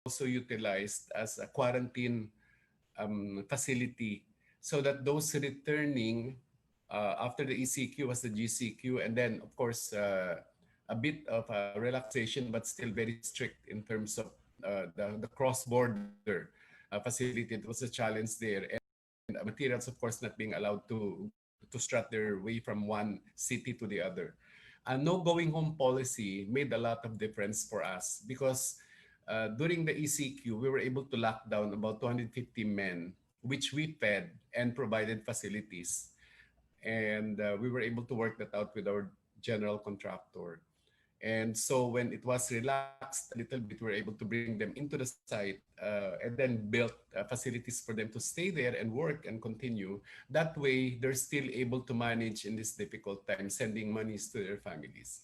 also utilized as a quarantine facility so that those returning after the ECQ was the GCQ, and then of course a bit of a relaxation, but still very strict in terms of the cross-border facility. It was a challenge there, and materials, of course, not being allowed to strut their way from one city to the other. A no going home policy made a lot of difference for us because during the ECQ, we were able to lock down about 250 men, which we fed and provided facilities. And we were able to work that out with our general contractor. And so when it was relaxed a little bit, we were able to bring them into the site and then built facilities for them to stay there and work and continue. That way, they're still able to manage in this difficult time, sending monies to their families.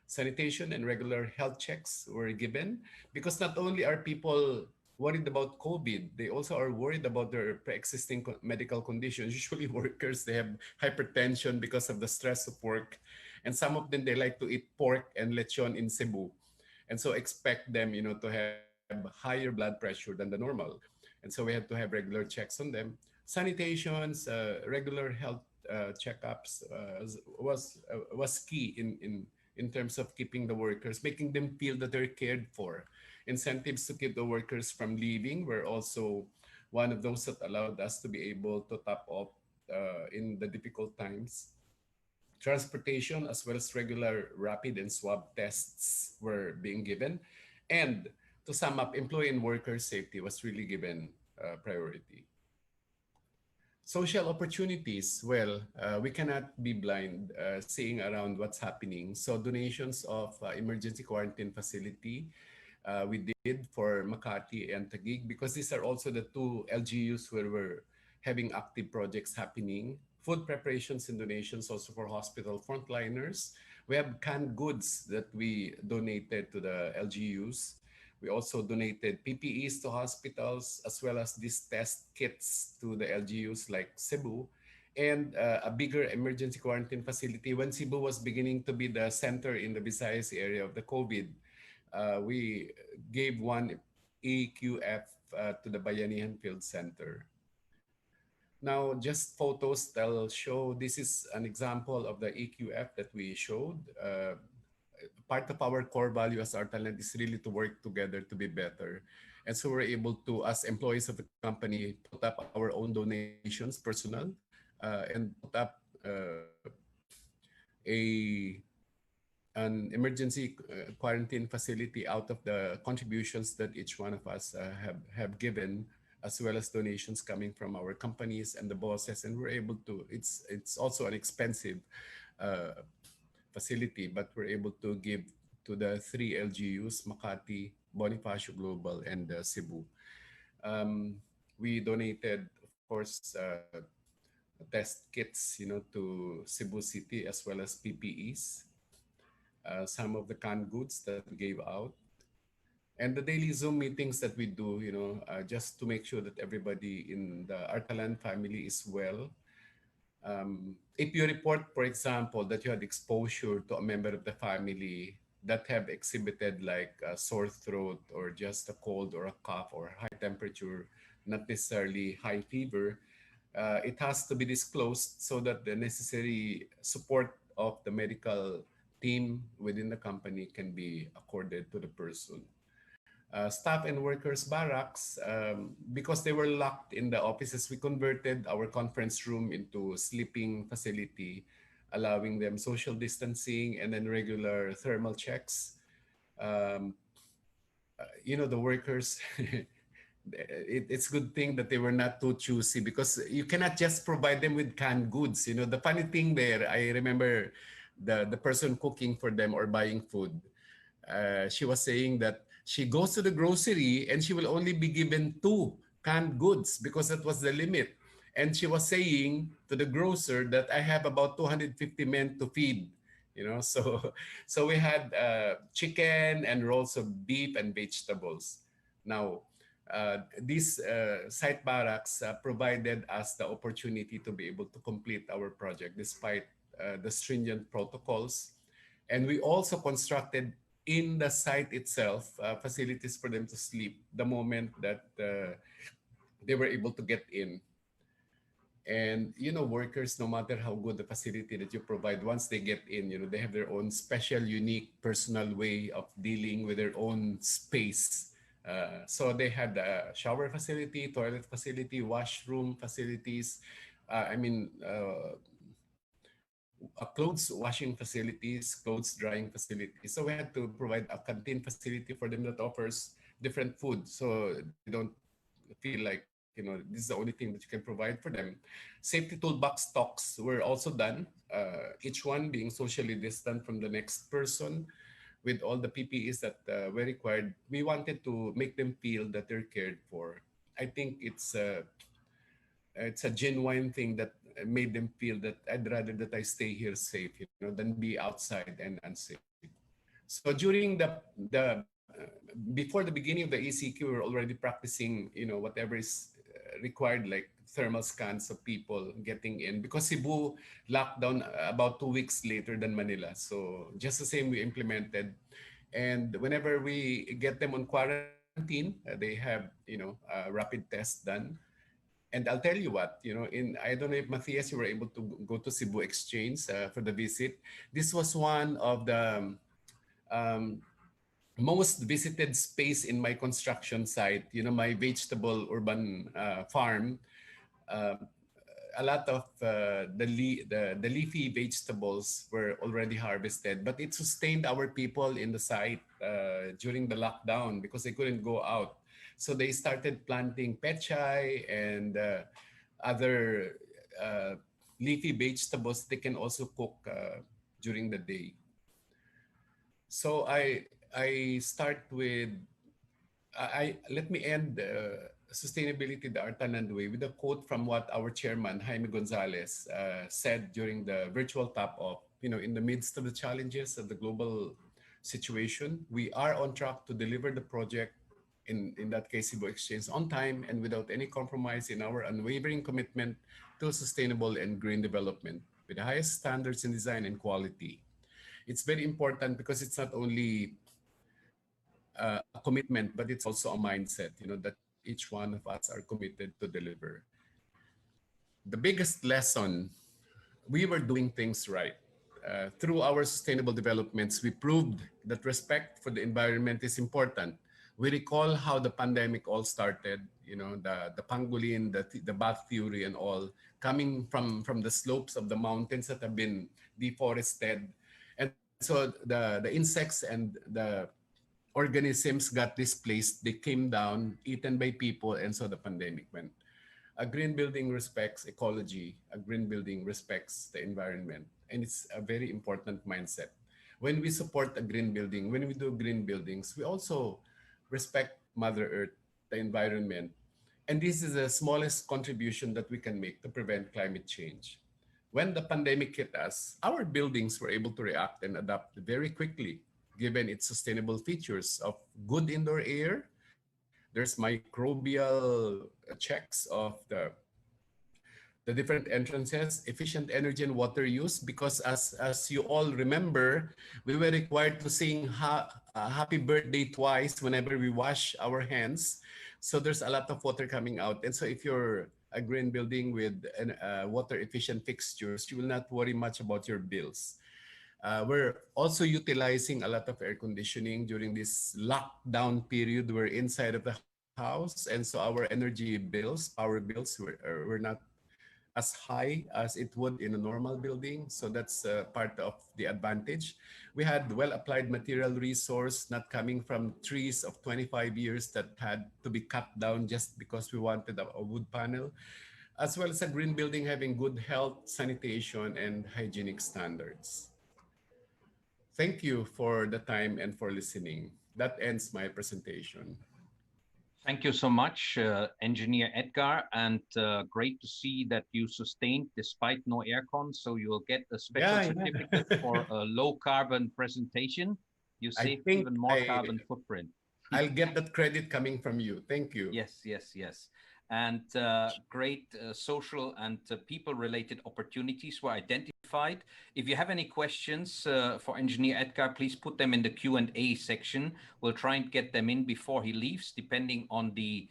Sanitation and regular health checks were given because not only are people worried about COVID, they also are worried about their pre-existing medical conditions. Usually workers, they have hypertension because of the stress of work. And some of them, they like to eat pork and lechon in Cebu. And so expect them, to have higher blood pressure than the normal. And so we had to have regular checks on them. Sanitations, regular health checkups was key in terms of keeping the workers, making them feel that they're cared for. Incentives to keep the workers from leaving were also one of those that allowed us to be able to top up in the difficult times. Transportation as well as regular rapid and swab tests were being given. And to sum up, employee and worker safety was really given priority. Social opportunities, well, we cannot be blind seeing around what's happening. So donations of emergency quarantine facility we did for Makati and Taguig because these are also the two LGUs where we're having active projects happening. Food preparations and donations also for hospital frontliners. We have canned goods that we donated to the LGUs. We also donated PPEs to hospitals as well as these test kits to the LGUs like Cebu and a bigger emergency quarantine facility. When Cebu was beginning to be the center in the Visayas area of the COVID, we gave one EQF to the Bayanihan Field Center. Now, just photos that'll show, this is an example of the EQF that we showed. Part of our core value as our talent is really to work together to be better. And so we're able to, as employees of the company, put up our own donations, personal, and put up a an emergency quarantine facility out of the contributions that each one of us have given, as well as donations coming from our companies and the bosses. And we're able to, it's also an expensive facility, but we're able to give to the three LGUs, Makati, Bonifacio Global, and Cebu. We donated, of course, test kits, to Cebu City, as well as PPEs. Some of the canned goods that we gave out, and the daily Zoom meetings that we do, just to make sure that everybody in the Artalan family is well. If you report, for example, that you had exposure to a member of the family that have exhibited like a sore throat or just a cold or a cough or high temperature, not necessarily high fever, it has to be disclosed so that the necessary support of the medical team within the company can be accorded to the person. Staff and workers barracks, because they were locked in the offices, we converted our conference room into a sleeping facility, allowing them social distancing and then regular thermal checks. The workers, it's good thing that they were not too choosy because you cannot just provide them with canned goods. The funny thing there, I remember the person cooking for them or buying food, she was saying that she goes to the grocery and she will only be given 2 canned goods because that was the limit. And she was saying to the grocer that I have about 250 men to feed, so we had chicken and rolls of beef and vegetables. Now, these site barracks provided us the opportunity to be able to complete our project despite the stringent protocols. And we also constructed in the site itself, facilities for them to sleep the moment that they were able to get in. And workers, no matter how good the facility that you provide, once they get in, they have their own special, unique, personal way of dealing with their own space. So they had a shower facility, toilet facility, washroom facilities. I mean, clothes washing facilities, clothes drying facilities. So we had to provide a canteen facility for them that offers different food, so they don't feel like this is the only thing that you can provide for them. Safety toolbox talks were also done, each one being socially distant from the next person, with all the PPEs that were required. We wanted to make them feel that they're cared for. I think it's a genuine thing that made them feel that I'd rather that I stay here safe, than be outside and unsafe. So during before the beginning of the ECQ, we were already practicing, whatever is required, like thermal scans of people getting in, because Cebu locked down about 2 weeks later than Manila. So just the same we implemented. And whenever we get them on quarantine, they have, a rapid test done. And I'll tell you what, I don't know if Matthias, you were able to go to Cebu Exchange for the visit. This was one of the um, most visited space in my construction site, my vegetable urban farm. Uh, a lot of the leafy vegetables were already harvested, but it sustained our people in the site during the lockdown because they couldn't go out. So they started planting pechay and other uh, leafy vegetables they can also cook during the day. So I start with let me end sustainability the Artanan way with a quote from what our chairman Jaime Gonzalez said during the virtual top off. In the midst of the challenges of the global situation, we are on track to deliver the project, in that case Cebu Exchange, on time and without any compromise in our unwavering commitment to sustainable and green development with the highest standards in design and quality. It's very important because it's not only a commitment, but it's also a mindset, that each one of us are committed to deliver. The biggest lesson, we were doing things right. Through our sustainable developments, we proved that respect for the environment is important. We recall how the pandemic all started, the pangolin, the bat fury and all, coming from the slopes of the mountains that have been deforested. And so the insects and the organisms got displaced, they came down, eaten by people, and so the pandemic went. A green building respects ecology, a green building respects the environment, and it's a very important mindset. When we support a green building, when we do green buildings, we also respect Mother Earth, the environment, and this is the smallest contribution that we can make to prevent climate change. When the pandemic hit us, our buildings were able to react and adapt very quickly, given its sustainable features of good indoor air. There's microbial checks of the different entrances, efficient energy and water use, because as you all remember, we were required to sing happy birthday twice whenever we wash our hands. So there's a lot of water coming out. And so if you're a green building with water efficient fixtures, you will not worry much about your bills. We're also utilizing a lot of air conditioning during this lockdown period. We're inside of the house, and so our energy bills, power bills, were not as high as it would in a normal building. So that's part of the advantage. We had well-applied material resource not coming from trees of 25 years that had to be cut down just because we wanted a wood panel, as well as a green building having good health, sanitation, and hygienic standards. Thank you for the time and for listening. That ends my presentation. Thank you so much, Engineer Edgar, and great to see that you sustained despite no aircon. So you will get a special certificate for a low carbon presentation. You saved even more carbon footprint. I'll get that credit coming from you. Thank you. Yes, yes, yes. and great social and people-related opportunities were identified. If you have any questions for Engineer Edgar, please put them in the Q&A section. We'll try and get them in before he leaves, depending on the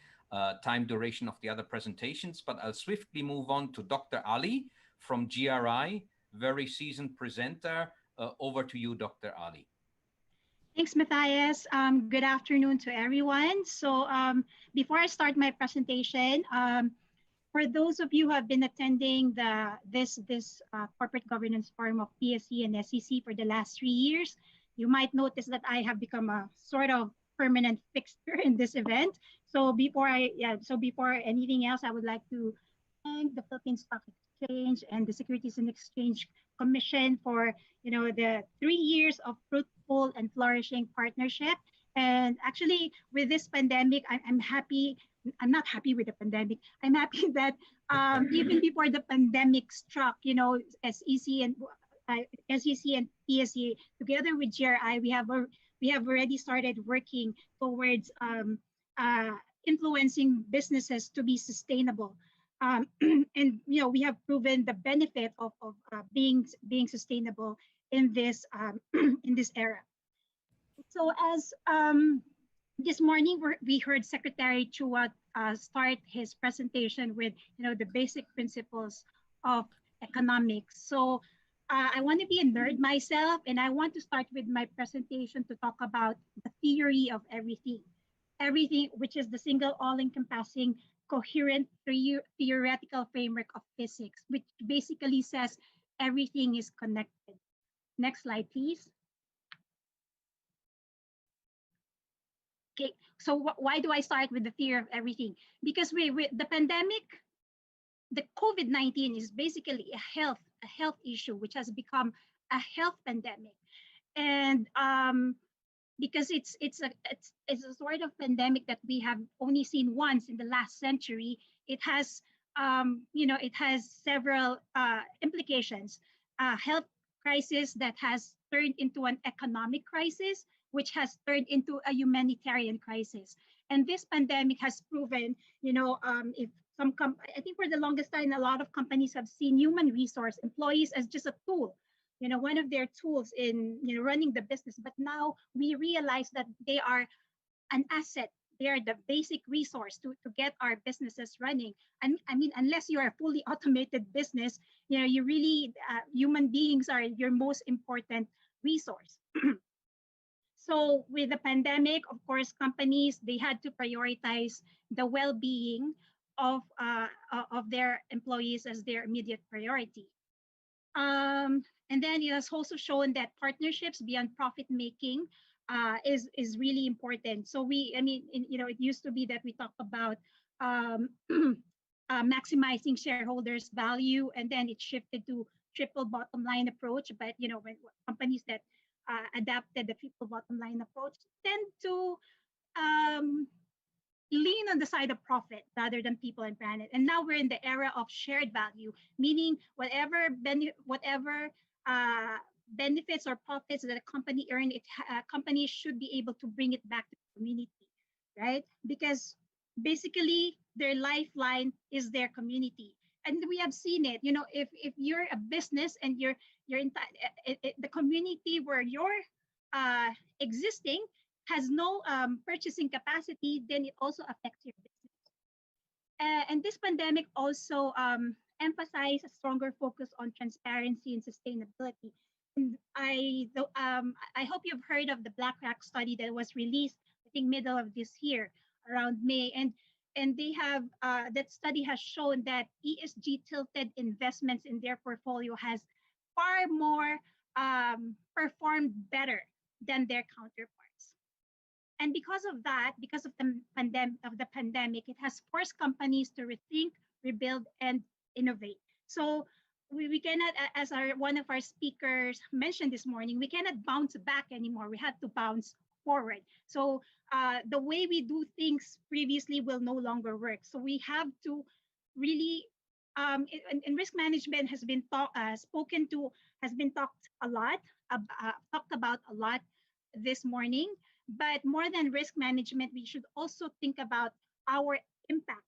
time duration of the other presentations. But I'll swiftly move on to Dr. Ali from GRI, very seasoned presenter. Over to you, Dr. Ali. Thanks, Matthias. Good afternoon to everyone. So before I start my presentation, for those of you who have been attending this corporate governance forum of PSE and SEC for the last 3 years, you might notice that I have become a sort of permanent fixture in this event. So before anything else, I would like to thank the Philippine Stock Exchange and the Securities and Exchange Commission for the 3 years of fruitful and flourishing partnership. And actually, with this pandemic, I'm happy. I'm not happy with the pandemic. I'm happy that even before the pandemic struck, SEC and PSE together with GRI, we have already started working towards influencing businesses to be sustainable. And we have proven the benefit of being sustainable in this in this era. So as this morning we heard Secretary Chua start his presentation with the basic principles of economics. So I want to be a nerd myself, and I want to start with my presentation to talk about the theory of everything, which is the single all-encompassing coherent theoretical framework of physics, which basically says everything is connected. Next slide, please. Okay, so why do I start with the theory of everything? Because with the pandemic, the COVID-19 is basically a health issue, which has become a health pandemic, and because it's a sort of pandemic that we have only seen once in the last century. It has it has several implications. Health crisis that has turned into an economic crisis, which has turned into a humanitarian crisis. And this pandemic has proven, if I think for the longest time, a lot of companies have seen human resource employees as just a tool, one of their tools in running the business. But now we realize that they are an asset. They are the basic resource to get our businesses running. And I mean, unless you are a fully automated business, you really human beings are your most important resource. So with the pandemic, of course, companies, they had to prioritize the well-being of their employees as their immediate priority. And then it has also shown that partnerships beyond profit making is really important. So it used to be that we talk about maximizing shareholders' value, and then it shifted to triple bottom line approach. But when companies that adapted the triple bottom line approach tend to lean on the side of profit rather than people and planet. And now we're in the era of shared value, meaning whatever benefits or profits that a company earn, companies should be able to bring it back to the community, right? Because basically their lifeline is their community. And we have seen it, if you're a business and you're in the community where you're existing has no purchasing capacity, then it also affects your business. And this pandemic also emphasized a stronger focus on transparency and sustainability. And I hope you've heard of the BlackRock study that was released, I think, middle of this year, around May. And they have that study has shown that ESG tilted investments in their portfolio has far more performed better than their counterparts. And because of that, because of the pandemic, it has forced companies to rethink, rebuild, and innovate. So we cannot, as one of our speakers mentioned this morning, we cannot bounce back anymore. We have to bounce forward. So the way we do things previously will no longer work. So we have to really, and risk management has been talked about a lot this morning. But more than risk management, we should also think about our impact,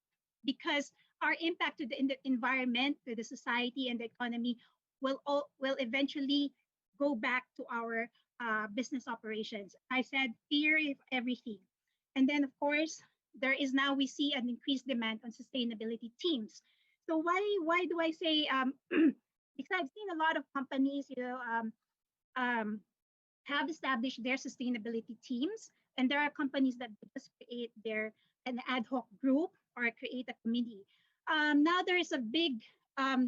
because our impact to the environment, to the society, and the economy will eventually go back to our business operations. I said fear of everything, and then of course there is now we see an increased demand on sustainability teams. So why do I say because I've seen a lot of companies, um, have established their sustainability teams, and there are companies that just create their an ad hoc group or create a committee. Now there is a big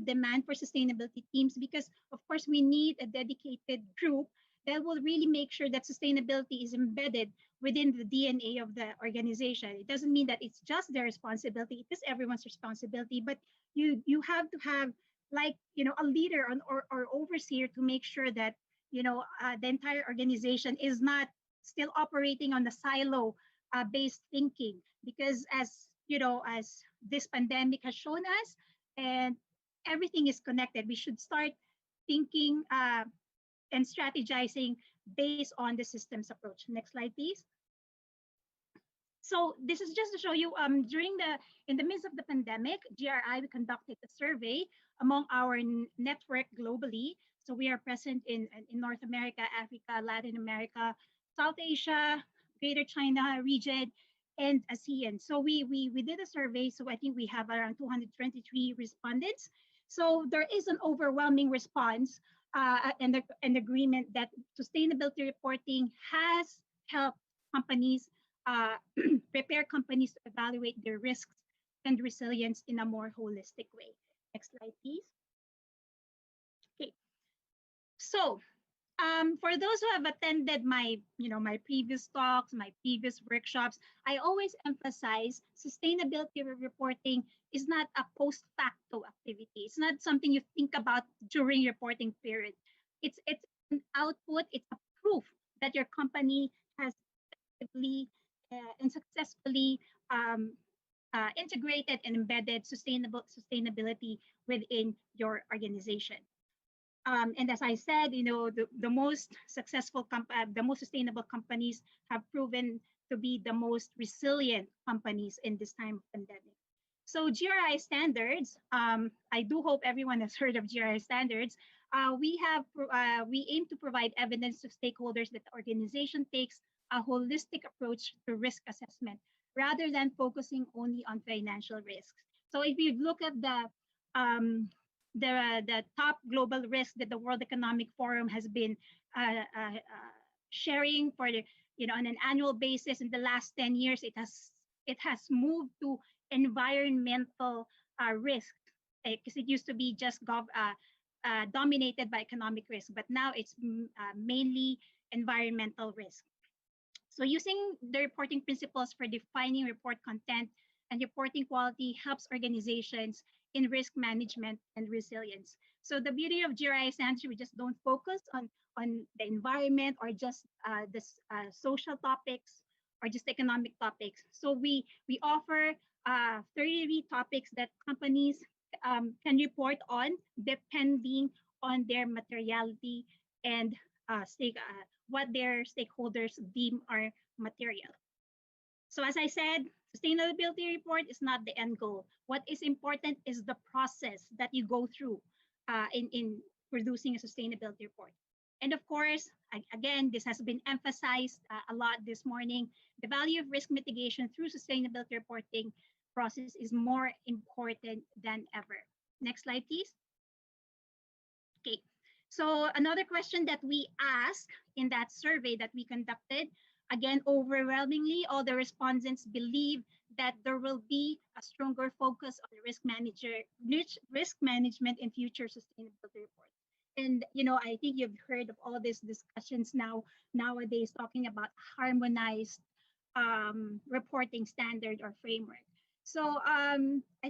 demand for sustainability teams because, of course, we need a dedicated group that will really make sure that sustainability is embedded within the DNA of the organization. It doesn't mean that it's just their responsibility; it is everyone's responsibility. But you have to have like a leader or overseer to make sure that the entire organization is not still operating on the silo based thinking, because as this pandemic has shown us, and everything is connected, we should start thinking and strategizing based on the systems approach. Next slide, please. So this is just to show you, in the midst of the pandemic, GRI, we conducted a survey among our network globally. So we are present in North America, Africa, Latin America, South Asia, Greater China region, and ASEAN. So we did a survey. So I think we have around 223 respondents. So there is an overwhelming response and an agreement that sustainability reporting has helped companies prepare companies to evaluate their risks and resilience in a more holistic way. Next slide, please. Okay. So for those who have attended my previous talks, my previous workshops, I always emphasize sustainability reporting is not a post facto activity. It's not something you think about during reporting period. It's an output. It's a proof that your company has effectively and successfully integrated and embedded sustainability within your organization. And as I said, the most successful, the most sustainable companies have proven to be the most resilient companies in this time of pandemic. So GRI Standards, I do hope everyone has heard of GRI Standards. We aim to provide evidence to stakeholders that the organization takes a holistic approach to risk assessment rather than focusing only on financial risks. So if you look at the top global risk that the World Economic Forum has been sharing for on an annual basis in the last 10 years, it has moved to environmental risk, because it used to be just dominated by economic risk, but now it's mainly environmental risk. So using the reporting principles for defining report content and reporting quality helps organizations in risk management and resilience. So the beauty of GRI Standards, we just don't focus on the environment or just the social topics or just economic topics. So we offer 33 topics that companies can report on depending on their materiality and what their stakeholders deem are material. So as I said, sustainability report is not the end goal. What is important is the process that you go through in producing a sustainability report. And of course, again, this has been emphasized a lot this morning. The value of risk mitigation through sustainability reporting process is more important than ever. Next slide, please. Okay. So another question that we asked in that survey that we conducted, again, overwhelmingly, all the respondents believe that there will be a stronger focus on risk management in future sustainability reports. And I think you've heard of all these discussions nowadays talking about harmonized reporting standard or framework. So I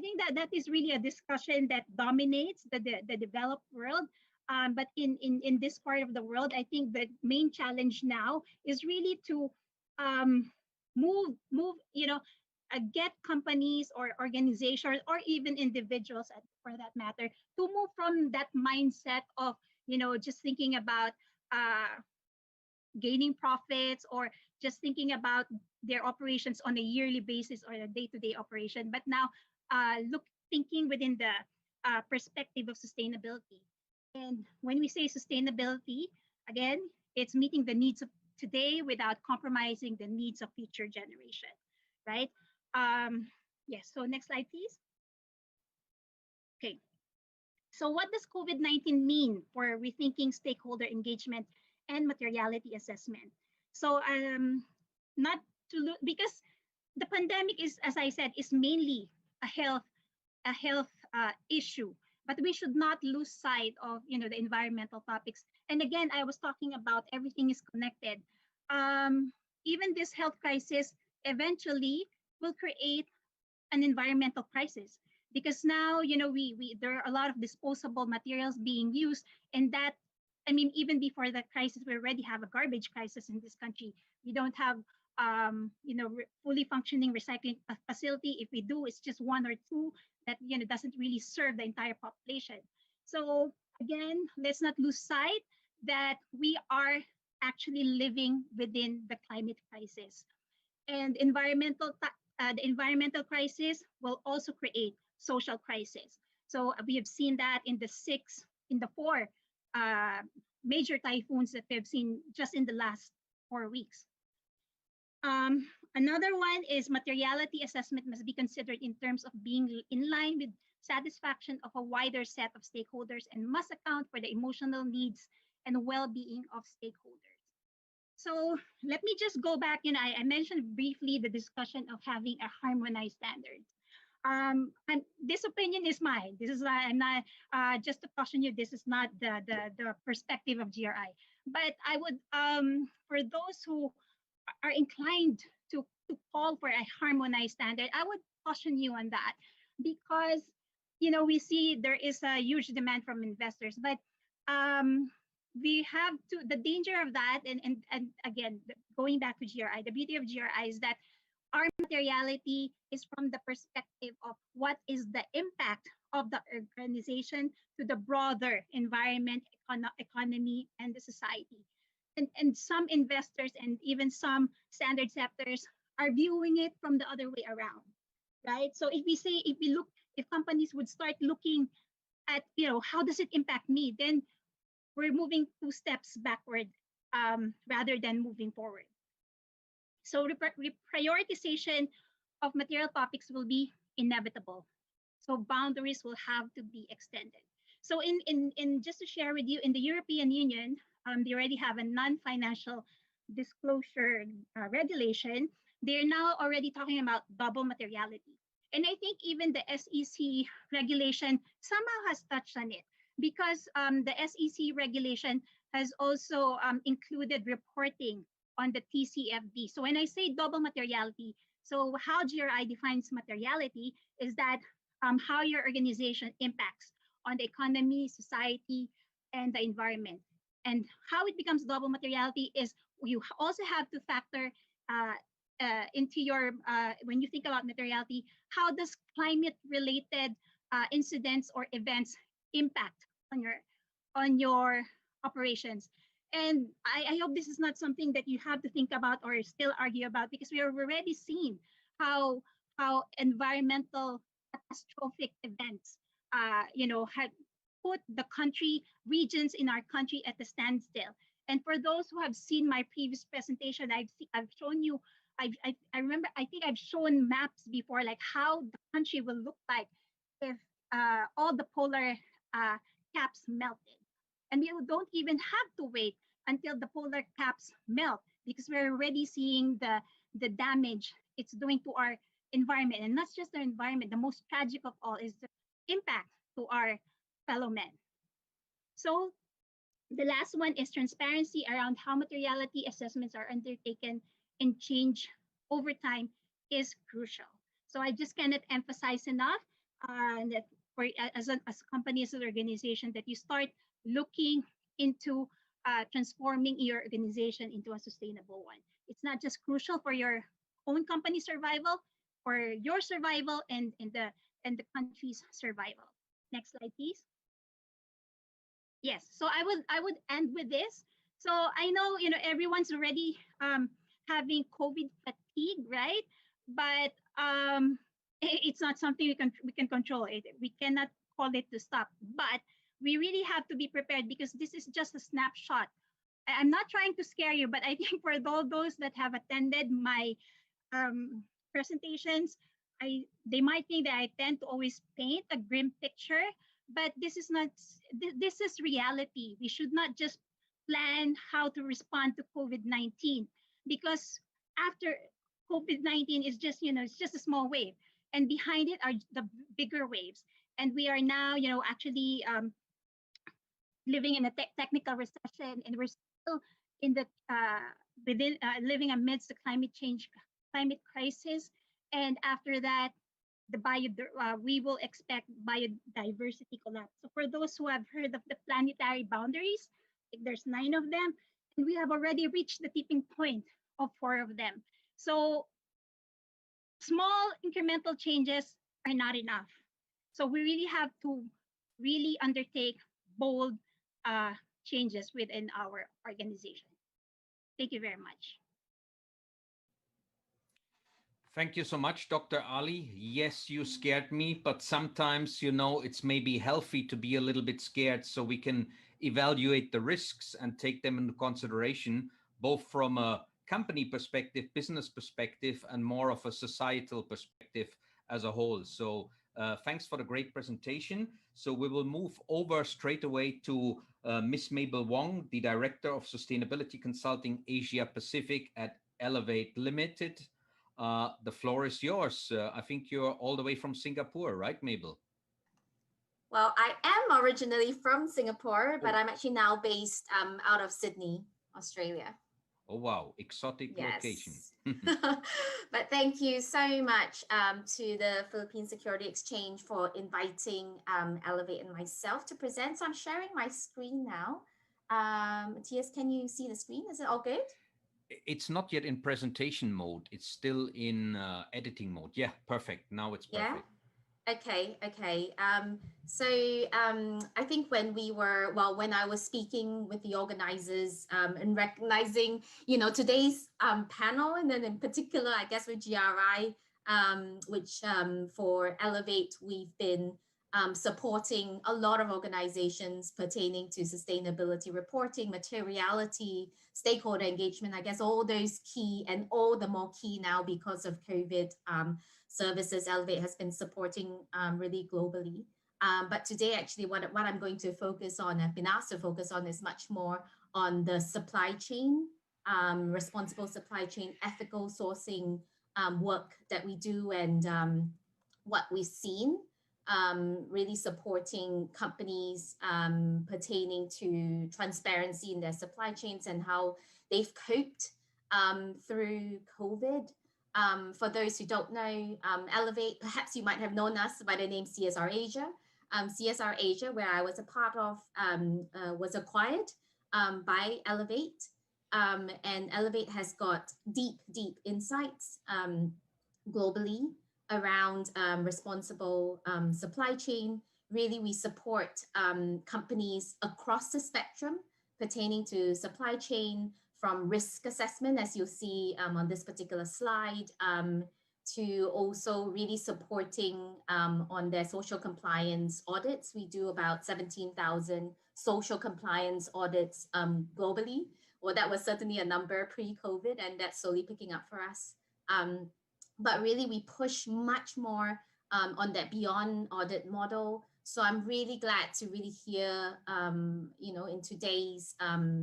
think that is really a discussion that dominates the developed world. But in this part of the world, I think the main challenge now is really to get companies or organizations or even individuals, for that matter, to move from that mindset of just thinking about gaining profits or just thinking about their operations on a yearly basis or a day-to-day operation, but now thinking within the perspective of sustainability. And when we say sustainability, again, it's meeting the needs of today without compromising the needs of future generation, right? Yes, so next slide, please. Okay, so what does COVID-19 mean for rethinking stakeholder engagement and materiality assessment? So not to because the pandemic is, as I said, is mainly a health issue, but we should not lose sight of the environmental topics. And again, I was talking about everything is connected. Even this health crisis eventually will create an environmental crisis, because now we there are a lot of disposable materials being used, and that, I mean, even before the crisis we already have a garbage crisis in this country. We don't have fully functioning recycling facility. If we do, it's just one or two that doesn't really serve the entire population. So again, let's not lose sight that we are actually living within the climate crisis, and the environmental crisis will also create social crisis. So we have seen that in the four major typhoons that we've seen just in the last 4 weeks. Another one is materiality assessment must be considered in terms of being in line with satisfaction of a wider set of stakeholders and must account for the emotional needs and well-being of stakeholders. So let me just go back. I mentioned briefly the discussion of having a harmonized standard. And this opinion is mine. This is I'm not just to caution you. This is not the perspective of GRI. But I would, for those who are inclined to call for a harmonized standard, I would caution you on that, because we see there is a huge demand from investors, but we have to, the danger of that, and again, going back to GRI, the beauty of GRI is that our materiality is from the perspective of what is the impact of the organization to the broader environment, economy, and the society. And some investors and even some standard setters are viewing it from the other way around, right? So if companies would start looking at, how does it impact me, then we're moving 2 steps backward rather than moving forward. So reprioritization of material topics will be inevitable. So boundaries will have to be extended. So in just to share with you, in the European Union, they already have a non-financial disclosure regulation. They're now already talking about double materiality. And I think even the SEC regulation somehow has touched on it, because the SEC regulation has also included reporting on the TCFD. So when I say double materiality, so how GRI defines materiality is that how your organization impacts on the economy, society, and the environment. And how it becomes double materiality is you also have to factor into your, when you think about materiality, how does climate-related incidents or events impact on your operations? And I hope this is not something that you have to think about or still argue about, because we have already seen how environmental catastrophic events, had put the regions in our country at a standstill. And for those who have seen my previous presentation, I've shown you, I remember, I think I've shown maps before, like how the country will look like if all the polar caps melted. And we don't even have to wait until the polar caps melt, because we're already seeing the damage it's doing to our environment. And not just the environment, the most tragic of all is the impact to our fellow men. So the last one is transparency around how materiality assessments are undertaken and change over time is crucial. So I just cannot emphasize enough that as a company, as an organization, that you start looking into transforming your organization into a sustainable one. It's not just crucial for your own company survival, for your survival and the country's survival. Next slide, please. Yes, so I would end with this. So I know everyone's already having COVID fatigue, right? But It's not something we can control. We cannot call it to stop, but we really have to be prepared because this is just a snapshot. I'm not trying to scare you, but I think for all those that have attended my presentations, they might think that I tend to always paint a grim picture, but this is not. This is reality. We should not just plan how to respond to COVID-19 because after COVID-19 is just it's just a small wave, and behind it are the bigger waves, and we are now actually living in a technical recession, and we're still in the within living amidst the climate crisis, and after that, we will expect biodiversity collapse. So for those who have heard of the planetary boundaries, like there's 9 of them, and we have already reached the tipping point of 4 of them. So small incremental changes are not enough. So we really have to really undertake bold changes within our organization. Thank you very much. Thank you so much, Dr. Ali. Yes, you scared me, but sometimes, it's maybe healthy to be a little bit scared so we can evaluate the risks and take them into consideration, both from a company perspective, business perspective, and more of a societal perspective as a whole. So thanks for the great presentation. So we will move over straight away to Ms. Mabel Wong, the Director of Sustainability Consulting Asia Pacific at Elevate Limited. The floor is yours. I think you're all the way from Singapore, right, Mabel? Well, I am originally from Singapore, but I'm actually now based out of Sydney, Australia. Oh, wow. Exotic location. But thank you so much to the Philippine Security Exchange for inviting Elevate and myself to present. So I'm sharing my screen now. Matthias, can you see the screen? Is it all good? It's not yet in presentation mode. It's still in editing mode. Yeah, perfect. Now it's perfect. Yeah? Okay. I think when I was speaking with the organizers and recognizing, today's panel, and then in particular, I guess with GRI, which for Elevate, we've been supporting a lot of organizations pertaining to sustainability reporting, materiality, stakeholder engagement, I guess all those key and all the more key now because of COVID services Elevate has been supporting really globally. But today, actually, what I'm going to focus on, I've been asked to focus on, is much more on the supply chain, responsible supply chain, ethical sourcing work that we do, and what we've seen, really supporting companies pertaining to transparency in their supply chains and how they've coped through COVID. For those who don't know, Elevate, perhaps you might have known us by the name CSR Asia. CSR Asia, where I was a part of, was acquired by Elevate. And Elevate has got deep insights globally around responsible supply chain. Really, we support companies across the spectrum pertaining to supply chain, from risk assessment, as you'll see on this particular slide, to also really supporting on their social compliance audits. We do about 17,000 social compliance audits globally. Well, that was certainly a number pre-COVID, and that's slowly picking up for us. But really, we push much more on that beyond audit model. So I'm really glad to really hear, in today's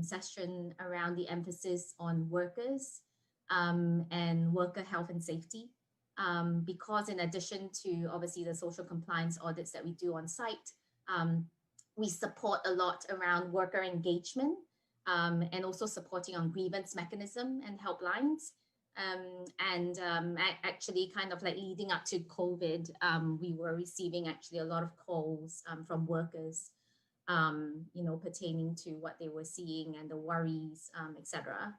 session around the emphasis on workers and worker health and safety, because in addition to obviously the social compliance audits that we do on site, we support a lot around worker engagement and also supporting on grievance mechanism and helplines. Actually kind of like leading up to COVID, we were receiving actually a lot of calls from workers, pertaining to what they were seeing and the worries, etc.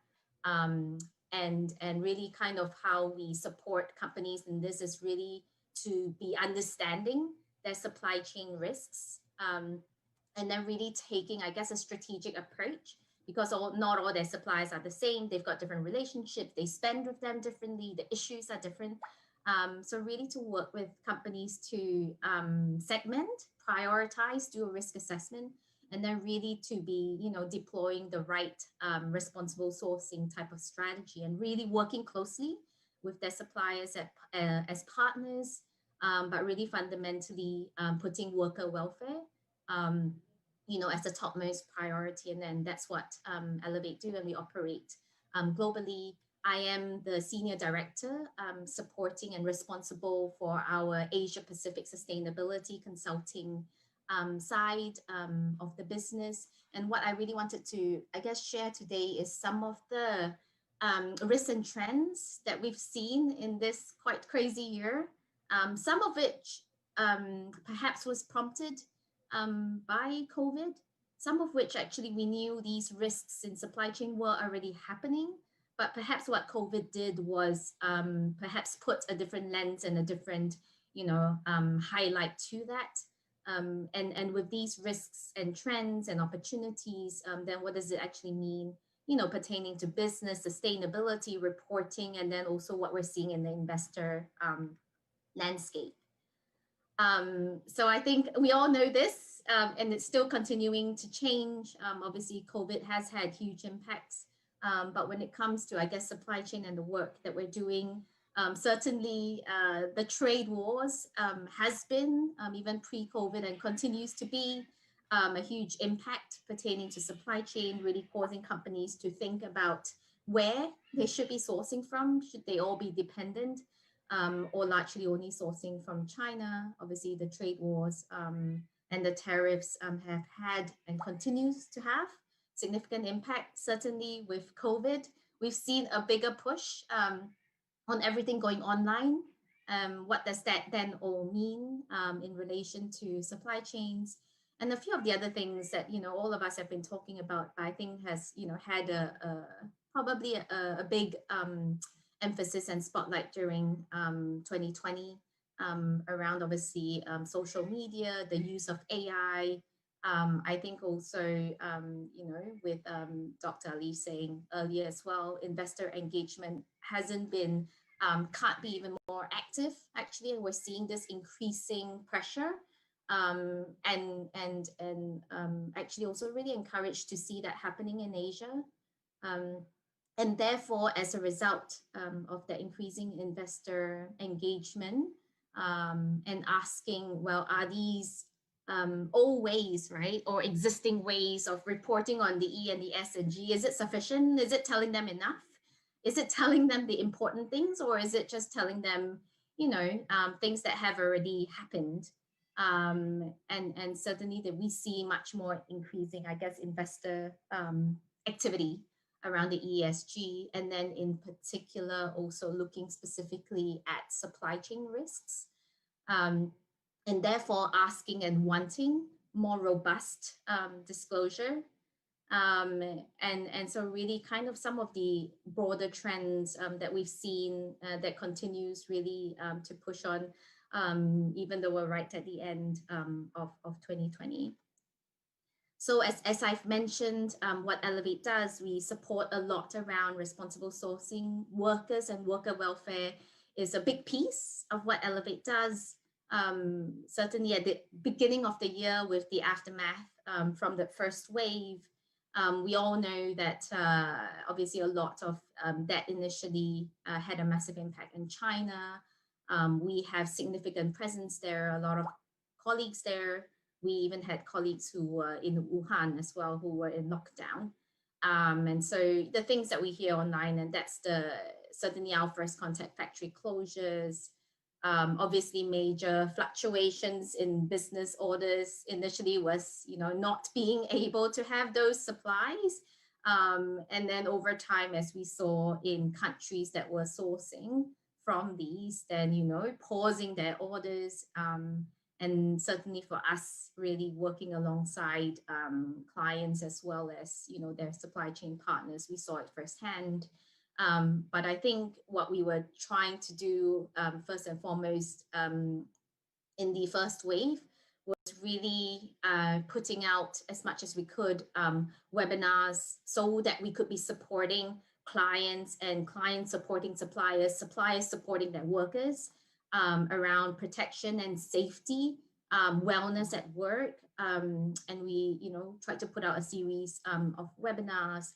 And really kind of how we support companies, and this is really to be understanding their supply chain risks, and then really taking, I guess, a strategic approach, because not all their suppliers are the same. They've got different relationships. They spend with them differently. The issues are different. So really to work with companies to segment, prioritize, do a risk assessment, and then really to be, deploying the right responsible sourcing type of strategy, and really working closely with their suppliers as partners, but really fundamentally putting worker welfare, as the topmost priority. And then that's what Elevate do, and we operate globally. I am the Senior Director supporting and responsible for our Asia Pacific Sustainability Consulting side of the business. And what I really wanted to, I guess, share today is some of the risks and trends that we've seen in this quite crazy year. Some of which perhaps was prompted by COVID, some of which actually we knew these risks in supply chain were already happening. But perhaps what COVID did was perhaps put a different lens and a different, highlight to that. And with these risks and trends and opportunities, then what does it actually mean, pertaining to business, sustainability, reporting, and then also what we're seeing in the investor landscape. So I think we all know this, and it's still continuing to change. Obviously, COVID has had huge impacts. But when it comes to, I guess, supply chain and the work that we're doing, certainly the trade wars has been, even pre-COVID, and continues to be a huge impact pertaining to supply chain, really causing companies to think about where they should be sourcing from. Should they all be dependent or largely only sourcing from China? Obviously, the trade wars and the tariffs have had and continues to have significant impact. Certainly with COVID, we've seen a bigger push on everything going online. What does that then all mean in relation to supply chains? And a few of the other things that, all of us have been talking about, I think has, had probably a big emphasis and spotlight during 2020 around obviously social media, the use of AI. I think also, with Dr. Ali saying earlier as well, investor engagement hasn't been, can't be even more active, actually, and we're seeing this increasing pressure. And actually also really encouraged to see that happening in Asia. And therefore, as a result of the increasing investor engagement and asking, well, are these old ways, right, or existing ways of reporting on the E and the S and G, is it sufficient? Is it telling them enough? Is it telling them the important things, or is it just telling them, things that have already happened? And certainly that we see much more increasing, I guess, investor activity around the ESG, and then in particular also looking specifically at supply chain risks. And therefore asking and wanting more robust disclosure. And so really kind of some of the broader trends that we've seen that continues really to push on, even though we're right at the end of 2020. So as I've mentioned, what Elevate does, we support a lot around responsible sourcing. Workers and worker welfare is a big piece of what Elevate does. Certainly at the beginning of the year with the aftermath from the first wave, we all know that obviously a lot of that initially had a massive impact in China. We have significant presence there, a lot of colleagues there. We even had colleagues who were in Wuhan as well, who were in lockdown. And so the things that we hear online, and that's certainly our first contact factory closures, obviously major fluctuations in business orders initially was, not being able to have those supplies. And then over time, as we saw in countries that were sourcing from these, then, pausing their orders. And certainly for us, really working alongside clients as well as, their supply chain partners, we saw it firsthand. But I think what we were trying to do first and foremost in the first wave was really putting out as much as we could webinars so that we could be supporting clients and clients supporting suppliers, suppliers supporting their workers around protection and safety, wellness at work. And we, tried to put out a series of webinars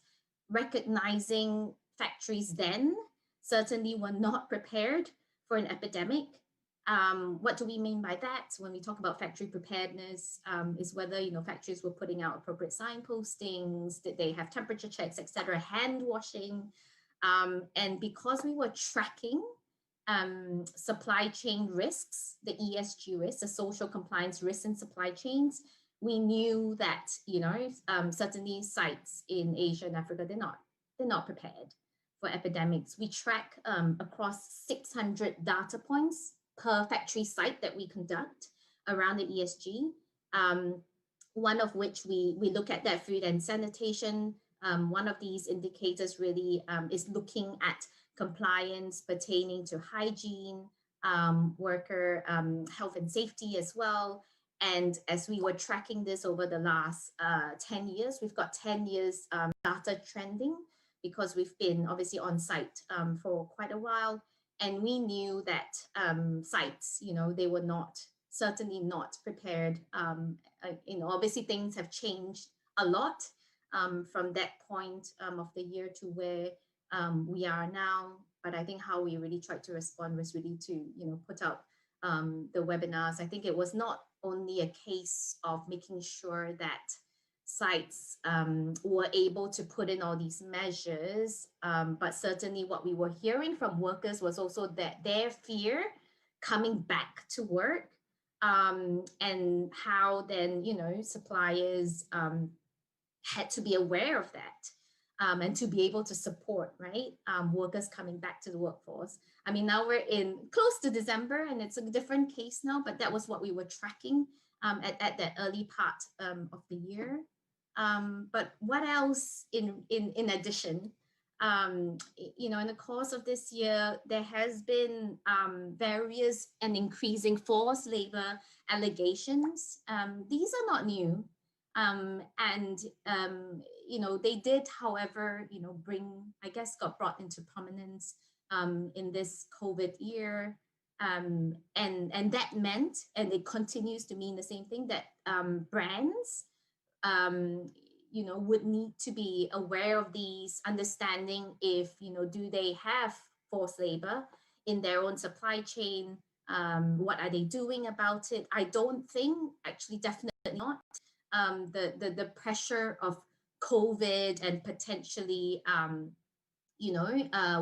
recognizing factories then certainly were not prepared for an epidemic. What do we mean by that? When we talk about factory preparedness, is whether factories were putting out appropriate signpostings, did they have temperature checks, etc., hand washing, and because we were tracking supply chain risks, the ESG risks, the social compliance risks in supply chains, we knew that certainly sites in Asia and Africa, they're not prepared for epidemics. We track across 600 data points per factory site that we conduct around the ESG. One of which we look at that food and sanitation. One of these indicators really is looking at compliance pertaining to hygiene, worker health and safety as well. And as we were tracking this over the last 10 years, we've got 10 years data trending because we've been obviously on site for quite a while. And we knew that sites, they were certainly not prepared. Obviously things have changed a lot from that point of the year to where we are now. But I think how we really tried to respond was really to, put out the webinars. I think it was not only a case of making sure that sites were able to put in all these measures, but certainly what we were hearing from workers was also that their fear coming back to work, and how then, suppliers had to be aware of that. And to be able to support, right, workers coming back to the workforce. I mean, now we're in close to December and it's a different case now, but that was what we were tracking at that early part of the year. But what else in addition? In the course of this year, there has been various and increasing forced labor allegations. These are not new. They did, however, got brought into prominence in this COVID year. And that meant, and it continues to mean the same thing, that brands, would need to be aware of these, understanding if, do they have forced labor in their own supply chain? What are they doing about it? I don't think, actually, definitely not. The pressure of COVID and potentially,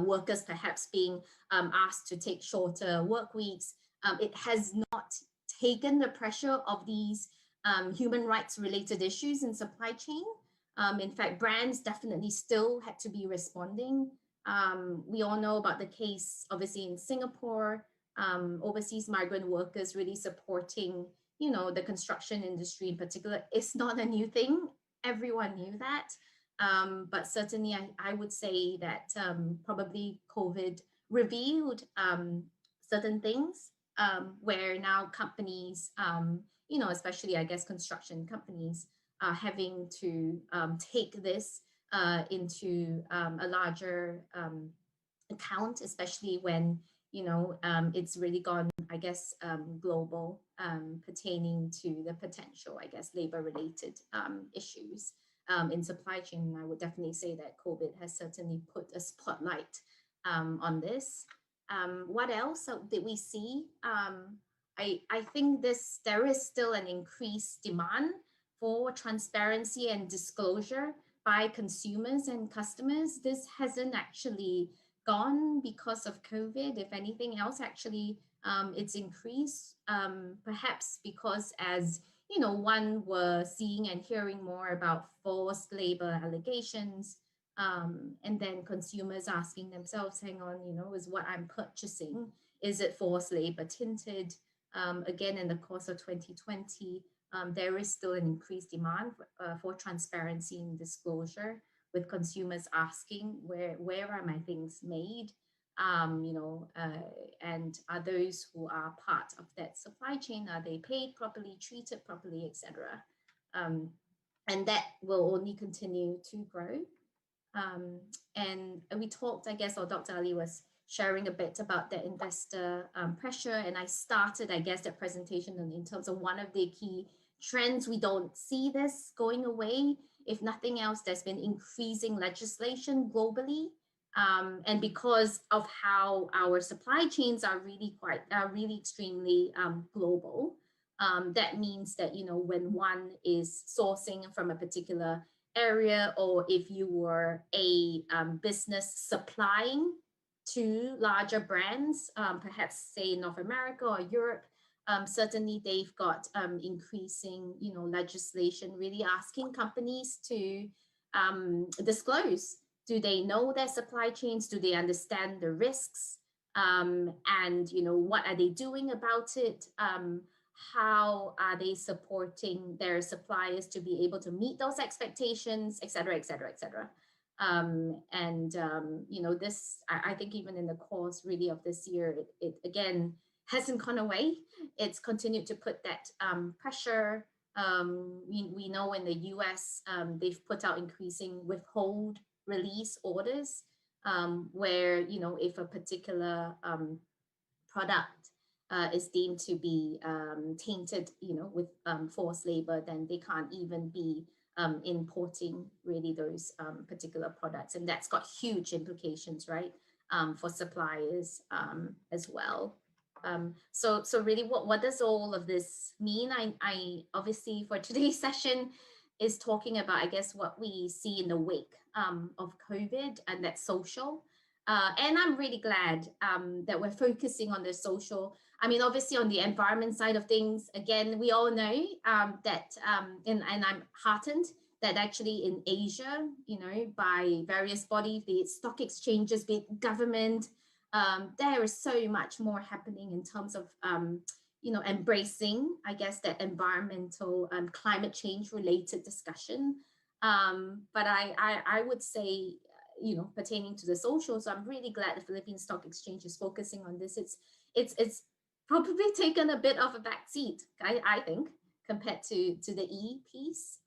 workers perhaps being asked to take shorter work weeks, it has not taken the pressure of these human rights related issues in supply chain. In fact, brands definitely still had to be responding. We all know about the case, obviously, in Singapore, overseas migrant workers really supporting the construction industry in particular. It's not a new thing. Everyone knew that. But certainly I would say that probably COVID revealed certain things where now companies, especially I guess construction companies, are having to take this into a larger account, especially when it's really gone, I guess, global, pertaining to the potential, I guess, labor-related issues in supply chain. I would definitely say that COVID has certainly put a spotlight on this. What else did we see? I think there is still an increased demand for transparency and disclosure by consumers and customers. This hasn't actually gone because of COVID. If anything else, actually, it's increased, perhaps because as one were seeing and hearing more about forced labor allegations, and then consumers asking themselves, hang on, is what I'm purchasing, is it forced labor tinted? Again, in the course of 2020, there is still an increased demand for transparency and disclosure, with consumers asking where are my things made, and are those who are part of that supply chain, are they paid properly, treated properly, etc. And that will only continue to grow. And we talked, I guess, or Dr. Ali was sharing a bit about the investor pressure. And I started, I guess, the presentation in terms of one of the key trends. We don't see this going away. If nothing else, there's been increasing legislation globally. And because of how our supply chains are really extremely global, that means that, you know, when one is sourcing from a particular area, or if you were a business supplying to larger brands, perhaps say in North America or Europe, certainly they've got increasing, you know, legislation really asking companies to disclose. Do they know their supply chains? Do they understand the risks? And, you know, what are they doing about it? How are they supporting their suppliers to be able to meet those expectations, et cetera, et cetera, et cetera. You know, this, I think even in the course really of this year, it again hasn't gone away. It's continued to put that pressure. We know in the US, they've put out increasing withhold release orders, where, you know, if a particular product is deemed to be tainted, you know, with forced labor, then they can't even be importing really those particular products. And that's got huge implications, right, for suppliers as well. So really, what does all of this mean? I obviously for today's session is talking about, I guess, what we see in the wake of COVID, and that's social. And I'm really glad that we're focusing on the social. I mean, obviously on the environment side of things, again, we all know that, and I'm heartened that actually in Asia, you know, by various bodies, be it stock exchanges, be it government, there is so much more happening in terms of, you know, embracing, I guess, that environmental climate change related discussion. But I would say, you know, pertaining to the social, so I'm really glad the Philippine Stock Exchange is focusing on this. It's probably taken a bit of a back seat, I think, compared to the E piece.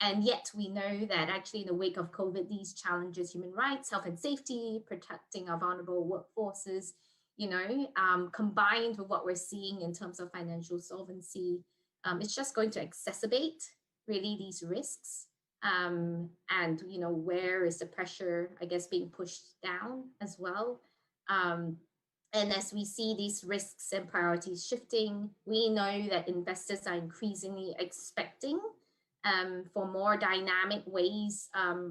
And yet we know that actually in the wake of COVID, these challenges, human rights, health and safety, protecting our vulnerable workforces, you know, combined with what we're seeing in terms of financial solvency, it's just going to exacerbate really these risks. And, you know, where is the pressure, I guess, being pushed down as well? And as we see these risks and priorities shifting, we know that investors are increasingly expecting for more dynamic ways,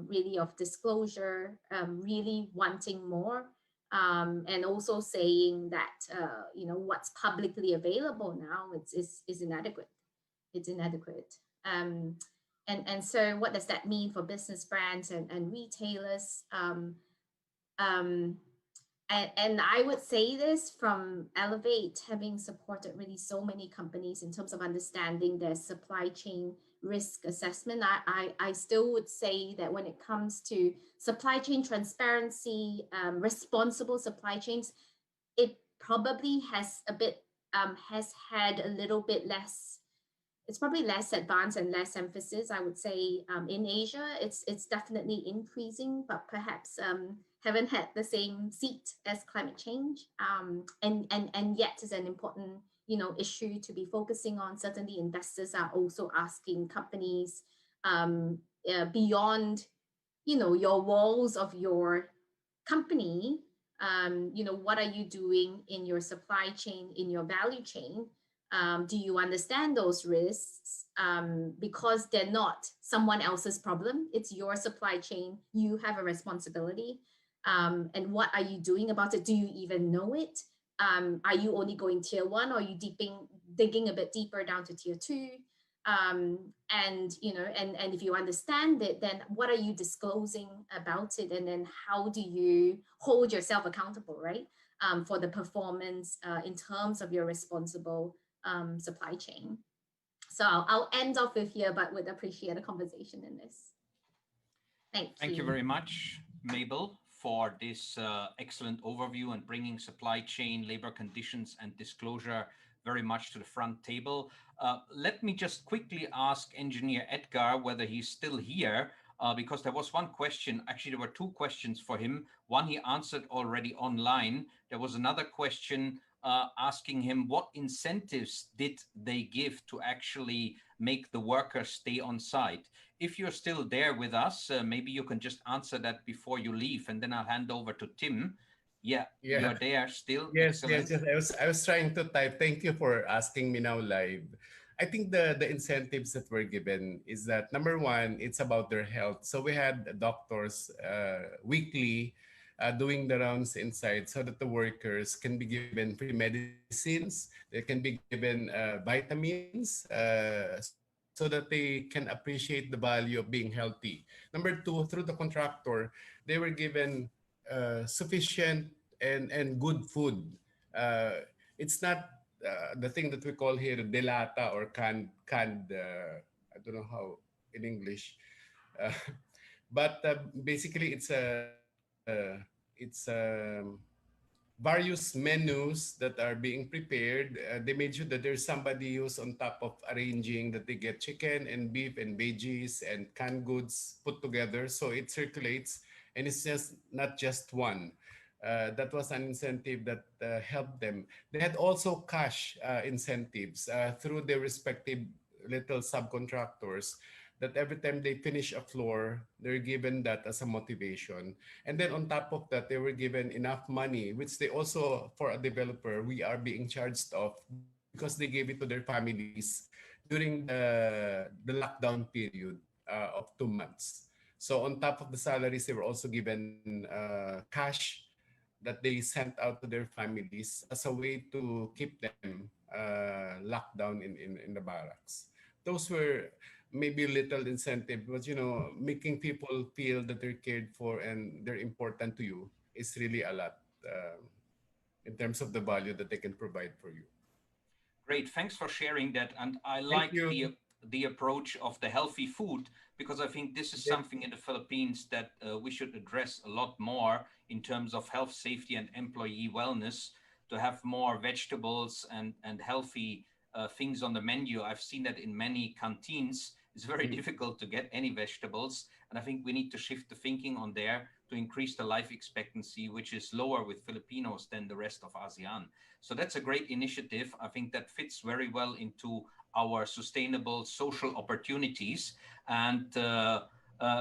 really, of disclosure, really wanting more, and also saying that, you know, what's publicly available now is inadequate. It's inadequate. And so what does that mean for business brands and retailers? And I would say this from Elevate, having supported really so many companies in terms of understanding their supply chain risk assessment. I still would say that when it comes to supply chain transparency, responsible supply chains, it probably has had a little bit less. It's probably less advanced and less emphasis, I would say. In Asia, it's definitely increasing, but perhaps haven't had the same seat as climate change. And yet is an important, you know, issue to be focusing on. Certainly investors are also asking companies beyond, you know, your walls of your company, you know, what are you doing in your supply chain, in your value chain? Do you understand those risks? Because they're not someone else's problem. It's your supply chain. You have a responsibility. And what are you doing about it? Do you even know it? Are you only going tier 1, or are you digging a bit deeper down to tier 2? And, you know, and if you understand it, then what are you disclosing about it? And then how do you hold yourself accountable, right? For the performance in terms of your responsible supply chain. So I'll end off with here, but would appreciate a conversation in this. Thank you. Thank you very much, Mabel, for this excellent overview and bringing supply chain, labor conditions, and disclosure very much to the front table. Let me just quickly ask Engineer Edgar whether he's still here. because there was one question. Actually, there were two questions for him. One he answered already online. There was another question asking him what incentives did they give to actually make the workers stay on site. If you're still there with us, maybe you can just answer that before you leave, and then I'll hand over to Tim. Yeah, you're there still. Yes, Excellent. yes, yes. I was trying to type. Thank you for asking me now live. I think the incentives that were given is that number one, it's about their health. So we had doctors weekly doing the rounds inside so that the workers can be given free medicines. They can be given vitamins so that they can appreciate the value of being healthy. Number two, through the contractor, they were given sufficient and good food. It's not the thing that we call here delata or canned. I don't know how in English, uh, but basically it's various menus that are being prepared. They made sure that there's somebody who's on top of arranging that they get chicken and beef and veggies and canned goods put together so it circulates and it's just not just one. That was an incentive that helped them. They had also cash incentives through their respective little subcontractors that every time they finish a floor, they're given that as a motivation. And then on top of that, they were given enough money, which they also, for a developer, we are being charged of because they gave it to their families during the lockdown period of 2 months. So on top of the salaries, they were also given cash that they sent out to their families as a way to keep them locked down in the barracks. Those were maybe little incentive, but making people feel that they're cared for and they're important to you is really a lot in terms of the value that they can provide for you. Great, thanks for sharing that. And I Thank like you. the approach of the healthy food, because I think this is Yeah. something in the Philippines that we should address a lot more in terms of health, safety, and employee wellness, to have more vegetables and healthy things on the menu. I've seen that in many canteens. It's very Mm. difficult to get any vegetables. And I think we need to shift the thinking on there to increase the life expectancy, which is lower with Filipinos than the rest of ASEAN. So that's a great initiative. I think that fits very well into our sustainable social opportunities. And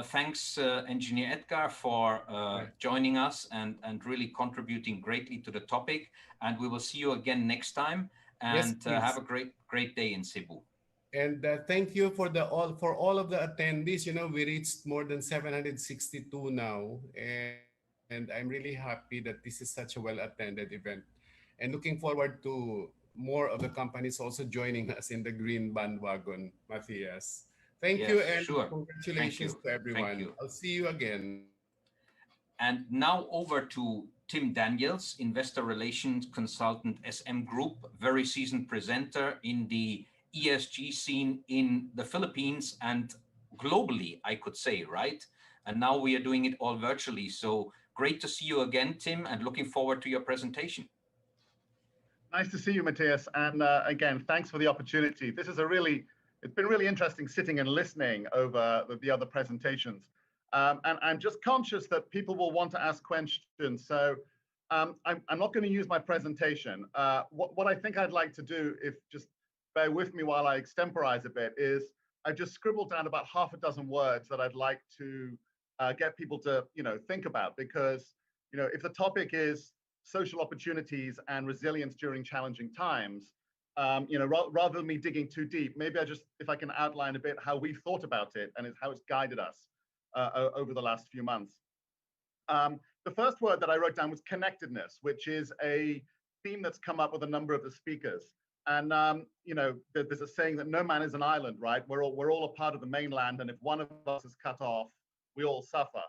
thanks, Engineer Edgar, for Yeah. joining us and really contributing greatly to the topic. And we will see you again next time. Yes, And have please. a great day in Cebu. And thank you for all of the attendees. We reached more than 762 now, and I'm really happy that this is such a well-attended event. And looking forward to more of the companies also joining us in the green bandwagon, Matthias. Thank you Yes, and sure. Thank congratulations you. to Thank everyone. you. I'll see you again. And now over to Tim Daniels, Investor Relations Consultant, SM Group, very seasoned presenter in the ESG scene in the Philippines and globally, I could say, right? And now we are doing it all virtually. So great to see you again, Tim, and looking forward to your presentation. Nice to see you, Matthias. And again, thanks for the opportunity. It's been really interesting sitting and listening over the other presentations. And I'm just conscious that people will want to ask questions. So I'm not going to use my presentation. What I think I'd like to do, if just bear with me while I extemporize a bit, is I just scribbled down about half a dozen words that I'd like to get people to think about, because if the topic is social opportunities and resilience during challenging times, rather than me digging too deep, maybe if I can outline a bit how we've thought about it and how it's guided us over the last few months. The first word that I wrote down was connectedness, which is a theme that's come up with a number of the speakers. And there's a saying that no man is an island, right? We're all a part of the mainland, and if one of us is cut off, we all suffer.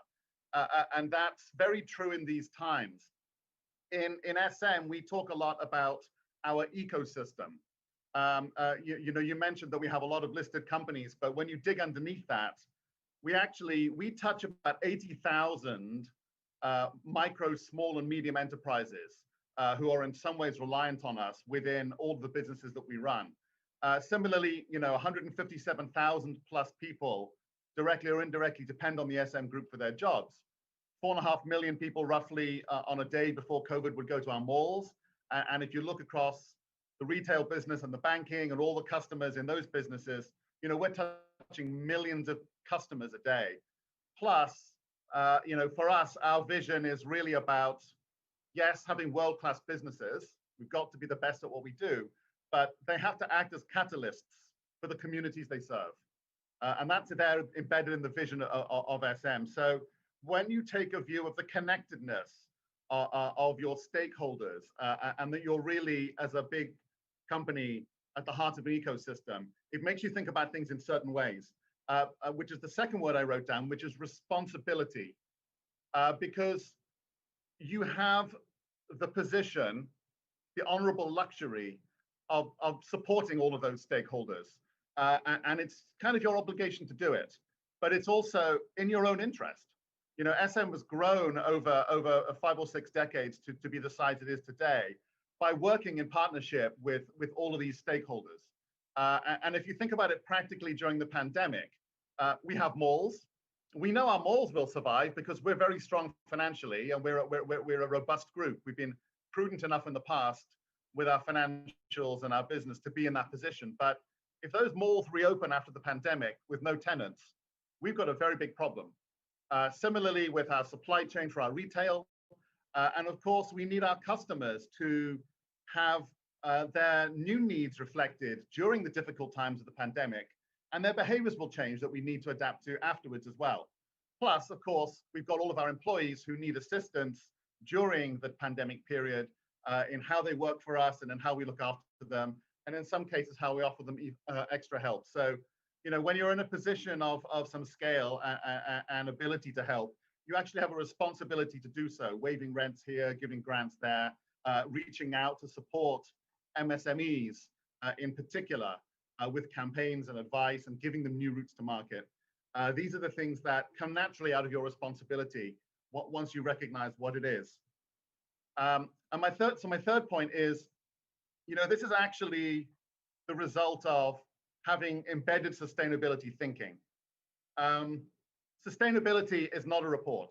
And that's very true in these times. In SM, we talk a lot about our ecosystem. You mentioned that we have a lot of listed companies, but when you dig underneath that, we touch about 80,000 micro, small, and medium enterprises who are in some ways reliant on us within all of the businesses that we run. Similarly, 157,000 plus people directly or indirectly depend on the SM group for their jobs. 4.5 million people roughly on a day before COVID would go to our malls. And if you look across the retail business and the banking and all the customers in those businesses, we're touching millions of customers a day. Plus, for us, our vision is really about, yes, having world-class businesses. We've got to be the best at what we do, but they have to act as catalysts for the communities they serve. And that's there embedded in the vision of SM. So when you take a view of the connectedness of your stakeholders, and that you're really, as a big company, at the heart of an ecosystem, it makes you think about things in certain ways, which is the second word I wrote down, which is responsibility. Because you have the position, the honorable luxury of supporting all of those stakeholders. And it's kind of your obligation to do it, but it's also in your own interest. SM was grown over 5 or 6 decades to be the size it is today by working in partnership with all of these stakeholders. And if you think about it practically during the pandemic, we have malls. We know our malls will survive because we're very strong financially and we're a robust group. We've been prudent enough in the past with our financials and our business to be in that position. But if those malls reopen after the pandemic with no tenants, we've got a very big problem. Similarly with our supply chain for our retail. And of course, we need our customers to have their new needs reflected during the difficult times of the pandemic, and their behaviors will change that we need to adapt to afterwards as well. Plus, of course, we've got all of our employees who need assistance during the pandemic period in how they work for us and in how we look after them, and in some cases, how we offer them extra help. So, when you're in a position of some scale and ability to help, you actually have a responsibility to do so, waiving rents here, giving grants there, reaching out to support MSMEs in particular with campaigns and advice and giving them new routes to market. These are the things that come naturally out of your responsibility once you recognize what it is. And my third point is, this is actually the result of having embedded sustainability thinking. Sustainability is not a report.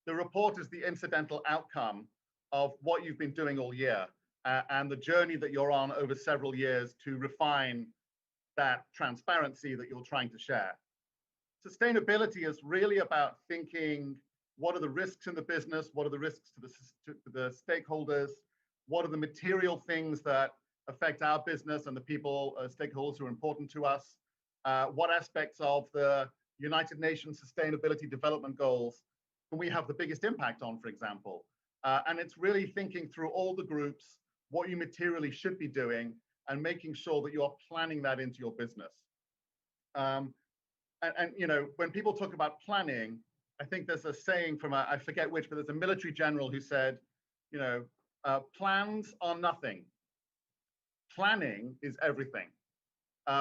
The report is the incidental outcome of what you've been doing all year and the journey that you're on over several years to refine that transparency that you're trying to share. Sustainability is really about thinking, what are the risks in the business? What are the risks to the stakeholders? What are the material things that affect our business and the people, stakeholders who are important to us? What aspects of the United Nations Sustainability Development Goals can we have the biggest impact on, for example? And it's really thinking through all the groups, what you materially should be doing, and making sure that you're planning that into your business. And when people talk about planning, I think there's a saying from I forget which, but there's a military general who said, plans are nothing. Planning is everything,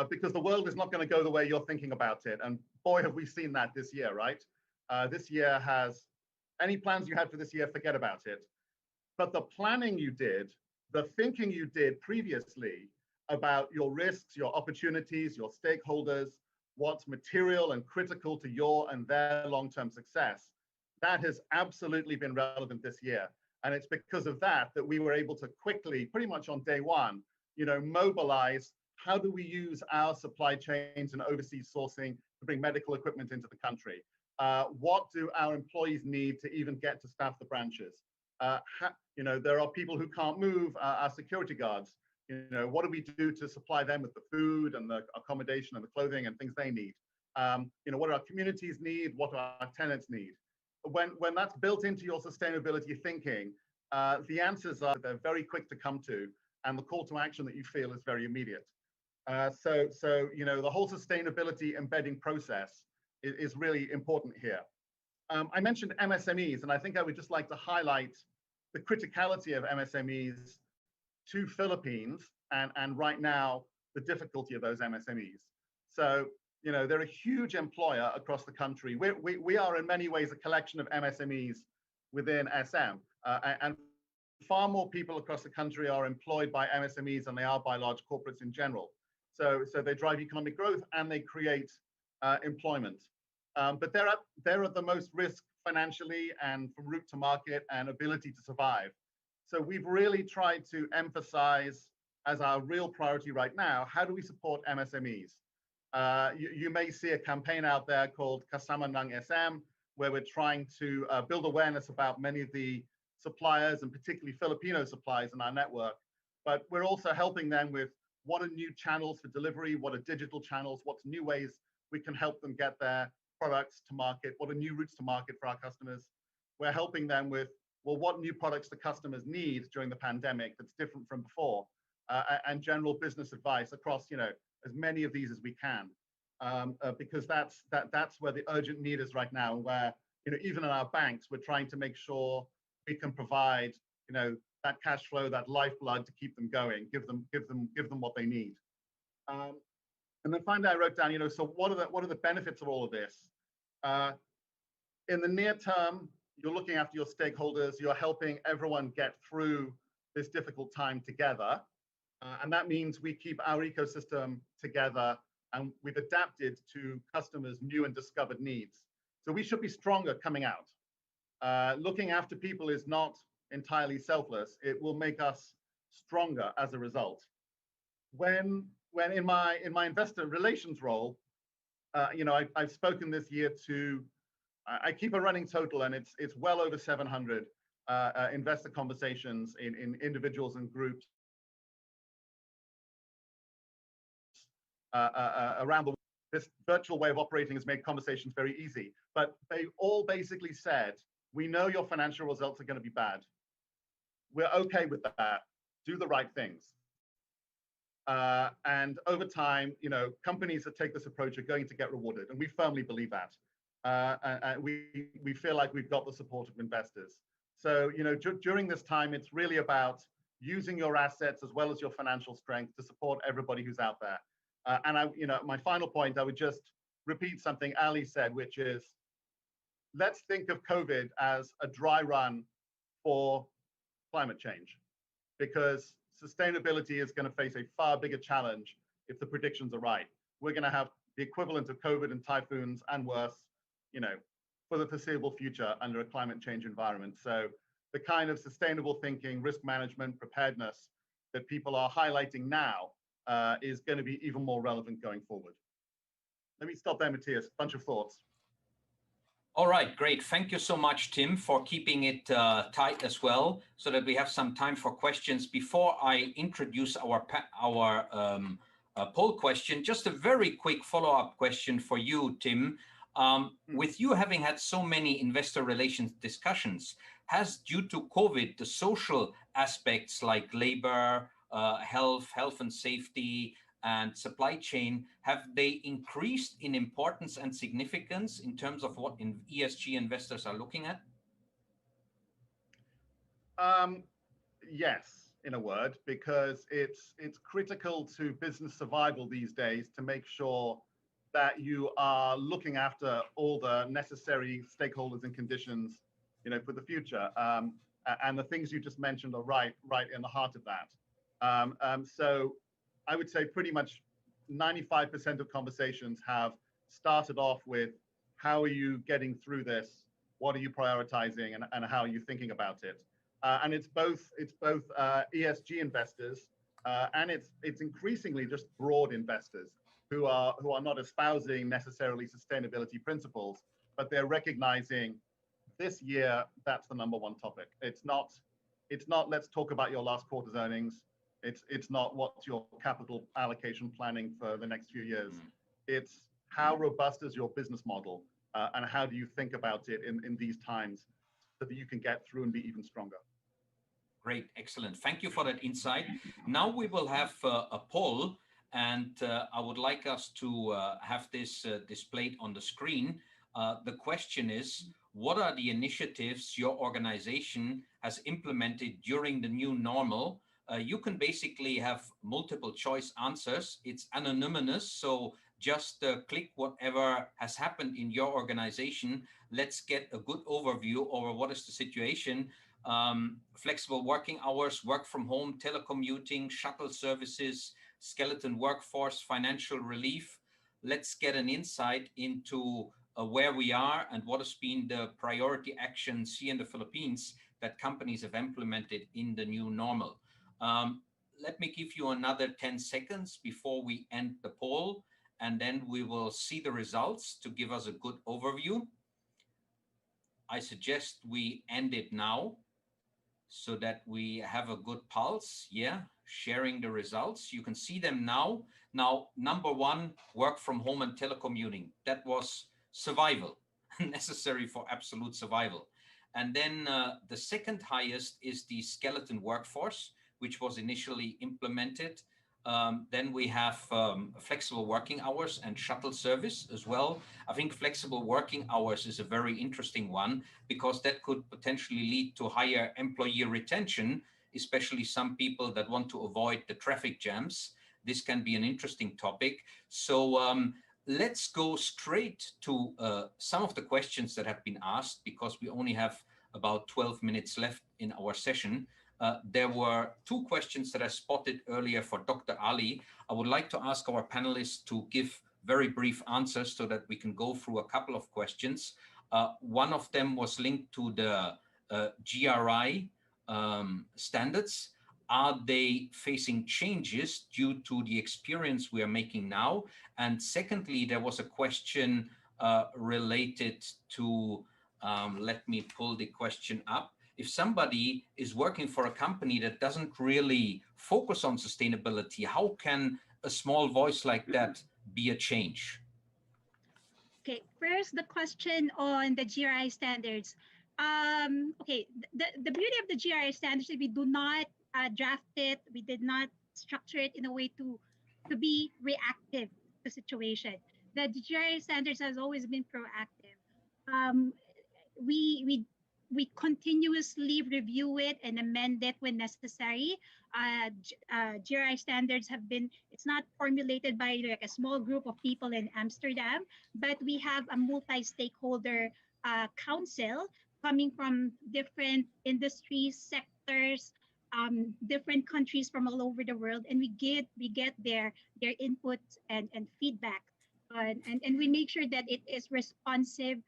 because the world is not going to go the way you're thinking about it. And boy, have we seen that this year, right? This year has, any plans you had for this year, forget about it. But the planning you did, the thinking you did previously about your risks, your opportunities, your stakeholders, what's material and critical to your and their long-term success, that has absolutely been relevant this year. And it's because of that that we were able to quickly, pretty much on day one, mobilize how do we use our supply chains and overseas sourcing to bring medical equipment into the country? What do our employees need to even get to staff the branches? There are people who can't move, our security guards. What do we do to supply them with the food and the accommodation and the clothing and things they need? What do our communities need? What do our tenants need? When that's built into your sustainability thinking, the answers are, they're very quick to come to, and the call to action that you feel is very immediate. So the whole sustainability embedding process is really important here. I mentioned MSMEs, and I think I would just like to highlight the criticality of MSMEs to Philippines and right now the difficulty of those MSMEs. So they're a huge employer across the country. We are in many ways a collection of MSMEs within SM, and far more people across the country are employed by MSMEs than they are by large corporates in general. So they drive economic growth and they create employment. but they're at the most risk financially and from route to market and ability to survive. So we've really tried to emphasize as our real priority right now, how do we support MSMEs? You may see a campaign out there called Kasama ng SM, where we're trying to build awareness about many of the suppliers and particularly Filipino suppliers in our network. But we're also helping them with what are new channels for delivery, what are digital channels, what's new ways we can help them get their products to market, what are new routes to market for our customers. We're helping them with, well, what new products the customers need during the pandemic that's different from before, and general business advice across, as many of these as we can, because that's where the urgent need is right now, where, even in our banks, we're trying to make sure we can provide, that cash flow, that lifeblood to keep them going, give them what they need. And then finally, I wrote down, so what are the benefits of all of this? In the near term, you're looking after your stakeholders, you're helping everyone get through this difficult time together. And that means we keep our ecosystem together and we've adapted to customers' new and discovered needs. So we should be stronger coming out. Looking after people is not entirely selfless. It will make us stronger as a result. When in my investor relations role, I've spoken this year to, I keep a running total and it's well over 700 investor conversations in individuals and groups around the world. This virtual way of operating has made conversations very easy, but they all basically said, we know your financial results are going to be bad. We're okay with that. Do the right things. And over time, companies that take this approach are going to get rewarded, and we firmly believe that. And we feel like we've got the support of investors. So, during this time, it's really about using your assets as well as your financial strength to support everybody who's out there. And my final point, I would just repeat something Ali said, which is, let's think of COVID as a dry run for climate change, because sustainability is going to face a far bigger challenge if the predictions are right. We're going to have the equivalent of COVID and typhoons and worse, for the foreseeable future under a climate change environment. So the kind of sustainable thinking, risk management, preparedness that people are highlighting now is going to be even more relevant going forward. Let me stop there, Matthias. Bunch of thoughts. All right, great. Thank you so much, Tim, for keeping it tight as well, so that we have some time for questions. Before I introduce our poll question, just a very quick follow-up question for you, Tim. With you having had so many investor relations discussions, has, due to COVID, the social aspects like labor, health and safety, and supply chain, have they increased in importance and significance in terms of what ESG investors are looking at? Yes, in a word, because it's critical to business survival these days to make sure that you are looking after all the necessary stakeholders and conditions, for the future. And the things you just mentioned are right in the heart of that. So I would say pretty much 95% of conversations have started off with, how are you getting through this? What are you prioritizing, and how are you thinking about it? And it's both ESG investors, and it's increasingly just broad investors who are not espousing necessarily sustainability principles, but they're recognizing this year that's the number one topic. It's not let's talk about your last quarter's earnings. It's not what's your capital allocation planning for the next few years. It's how robust is your business model, and how do you think about it in these times so that you can get through and be even stronger. Great, excellent. Thank you for that insight. Now we will have a poll, and I would like us to have this displayed on the screen. The question is, what are the initiatives your organization has implemented during the new normal? You can basically have multiple choice answers. It's anonymous, so just click whatever has happened in your organization. Let's get a good overview over what is the situation. Flexible working hours, work from home, telecommuting, shuttle services, skeleton workforce, financial relief. Let's get an insight into where we are and what has been the priority actions here in the Philippines that companies have implemented in the new normal. Let me give you another 10 seconds before we end the poll, and then we will see the results to give us a good overview. I suggest we end it now so that we have a good pulse. Yeah, sharing the results. You can see them now. Now, number one, work from home and telecommuting. That was survival, necessary for absolute survival. And then the second highest is the skeleton workforce, which was initially implemented. Then we have flexible working hours and shuttle service as well. I think flexible working hours is a very interesting one because that could potentially lead to higher employee retention, especially some people that want to avoid the traffic jams. This can be an interesting topic. So let's go straight to some of the questions that have been asked because we only have about 12 minutes left in our session. There were two questions that I spotted earlier for Dr. Ali. I would like to ask our panelists to give very brief answers so that we can go through a couple of questions. One of them was linked to the GRI standards. Are they facing changes due to the experience we are making now? And secondly, there was a question related to, let me pull the question up. If somebody is working for a company that doesn't really focus on sustainability, how can a small voice like that be a change? Okay, first the question on the GRI standards. Okay, the beauty of the GRI standards is we do not draft it, we did not structure it in a way to be reactive to the situation. The GRI standards has always been proactive. We continuously review it and amend it when necessary. GRI standards have been, it's not formulated by like a small group of people in Amsterdam, but we have a multi-stakeholder council coming from different industries, sectors, different countries from all over the world, and we get their input and feedback, and we make sure that it is responsive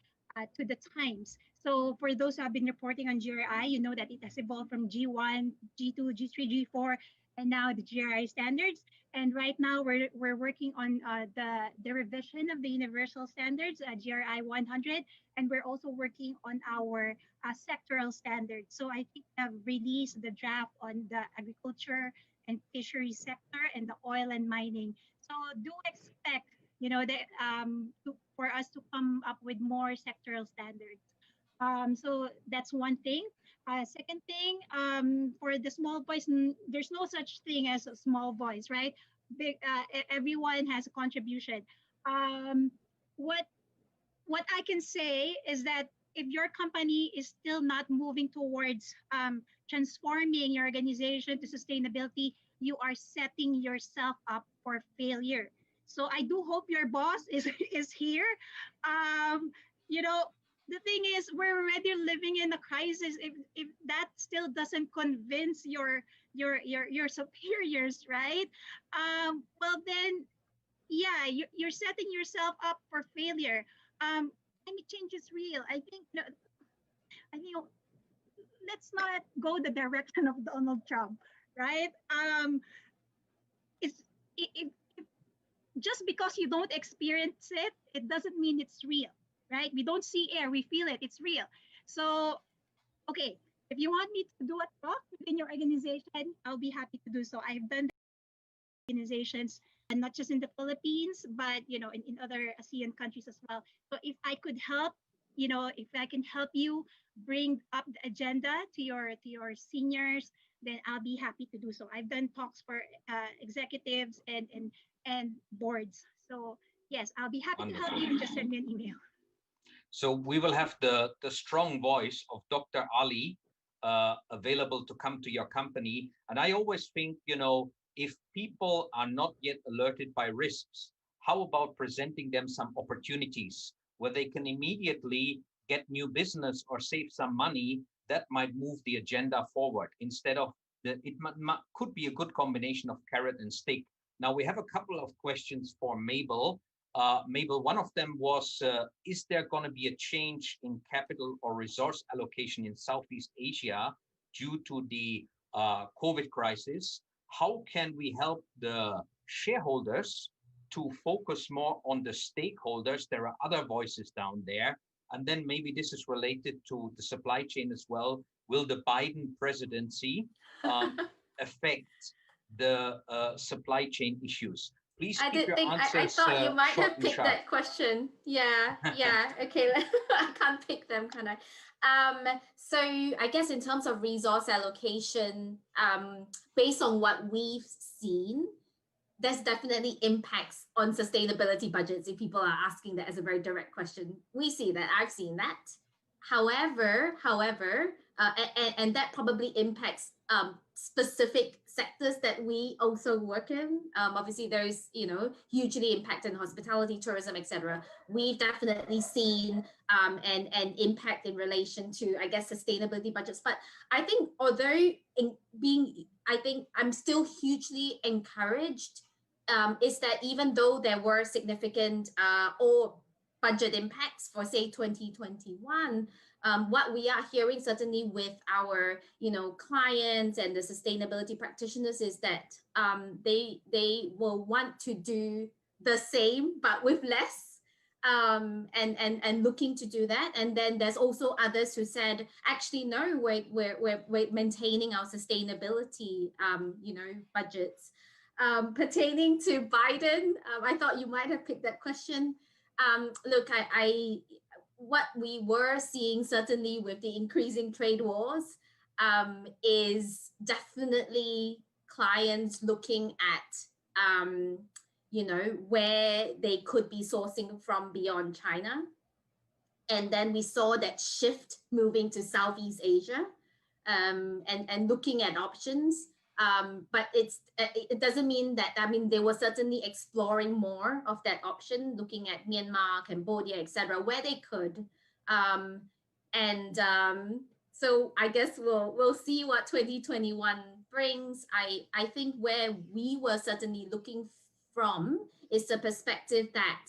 to the times. So for those who have been reporting on GRI, you know that it has evolved from G1, G2, G3, G4, and now the GRI standards. And right now we're working on the revision of the universal standards, GRI 100, and we're also working on our sectoral standards. So I think we have released the draft on the agriculture and fisheries sector and the oil and mining. So do expect, you know, that for us to come up with more sectoral standards. So that's one thing. Second thing, for the small voice, there's no such thing as a small voice, right? Everyone has a contribution. What I can say is that if your company is still not moving towards transforming your organization to sustainability, you are setting yourself up for failure. So I do hope your boss is here. You know, the thing is, we're already living in a crisis. If that still doesn't convince your superiors, right? Well then, yeah, you're setting yourself up for failure. Climate change is real. I think let's not go the direction of Donald Trump, right? If just because you don't experience it, it doesn't mean it's real, right? We don't see air, we feel it, it's real. So, okay, if you want me to do a talk within your organization, I'll be happy to do so. I've done organizations, and not just in the Philippines, but you know, in other ASEAN countries as well. So if I could help, you know, if I can help you bring up the agenda to your seniors, then I'll be happy to do so. I've done talks for executives and boards. So yes, I'll be happy to help you. Just send me an email. So we will have the strong voice of Dr. Ali available to come to your company. And I always think, you know, if people are not yet alerted by risks, how about presenting them some opportunities where they can immediately get new business or save some money that might move the agenda forward instead of could be a good combination of carrot and stick. Now we have a couple of questions for Mabel. Mabel, one of them was, is there going to be a change in capital or resource allocation in Southeast Asia due to the COVID crisis? How can we help the shareholders to focus more on the stakeholders? There are other voices down there. And then maybe this is related to the supply chain as well. Will the Biden presidency affect the supply chain issues? Please keep your answers I thought you might have picked sharp. that question. Yeah, yeah. Okay, I can't pick them, can I? So I guess in terms of resource allocation, based on what we've seen, there's definitely impacts on sustainability budgets. If people are asking that as a very direct question, we see that. I've seen that. However, and that probably impacts specific sectors that we also work in. Obviously, there's hugely impact in hospitality, tourism, etc. We've definitely seen an impact in relation to, I guess, sustainability budgets. But I think I think I'm still hugely encouraged. Is that even though there were significant or budget impacts for, say, 2021, what we are hearing certainly with our clients and the sustainability practitioners is that they will want to do the same but with less, and looking to do that. And then there's also others who said, actually no, we're maintaining our sustainability budgets. Pertaining to Biden, I thought you might have picked that question. Look, what we were seeing certainly with the increasing trade wars is definitely clients looking at where they could be sourcing from beyond China. And then we saw that shift moving to Southeast Asia, and looking at options. But it doesn't mean that, they were certainly exploring more of that option, looking at Myanmar, Cambodia, etc., where they could. So I guess we'll see what 2021 brings. I think where we were certainly looking from is the perspective that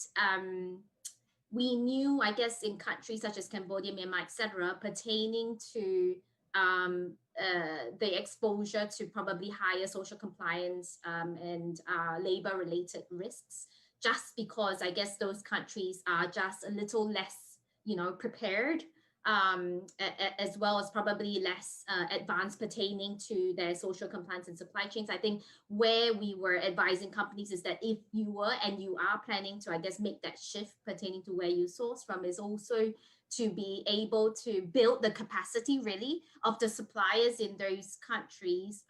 we knew, I guess, in countries such as Cambodia, Myanmar, etc., pertaining to the exposure to probably higher social compliance and labor-related risks, just because I guess those countries are just a little less, prepared, as well as probably less advanced pertaining to their social compliance and supply chains. I think where we were advising companies is that if you were and you are planning to, I guess, make that shift pertaining to where you source from, is also to be able to build the capacity really of the suppliers in those countries,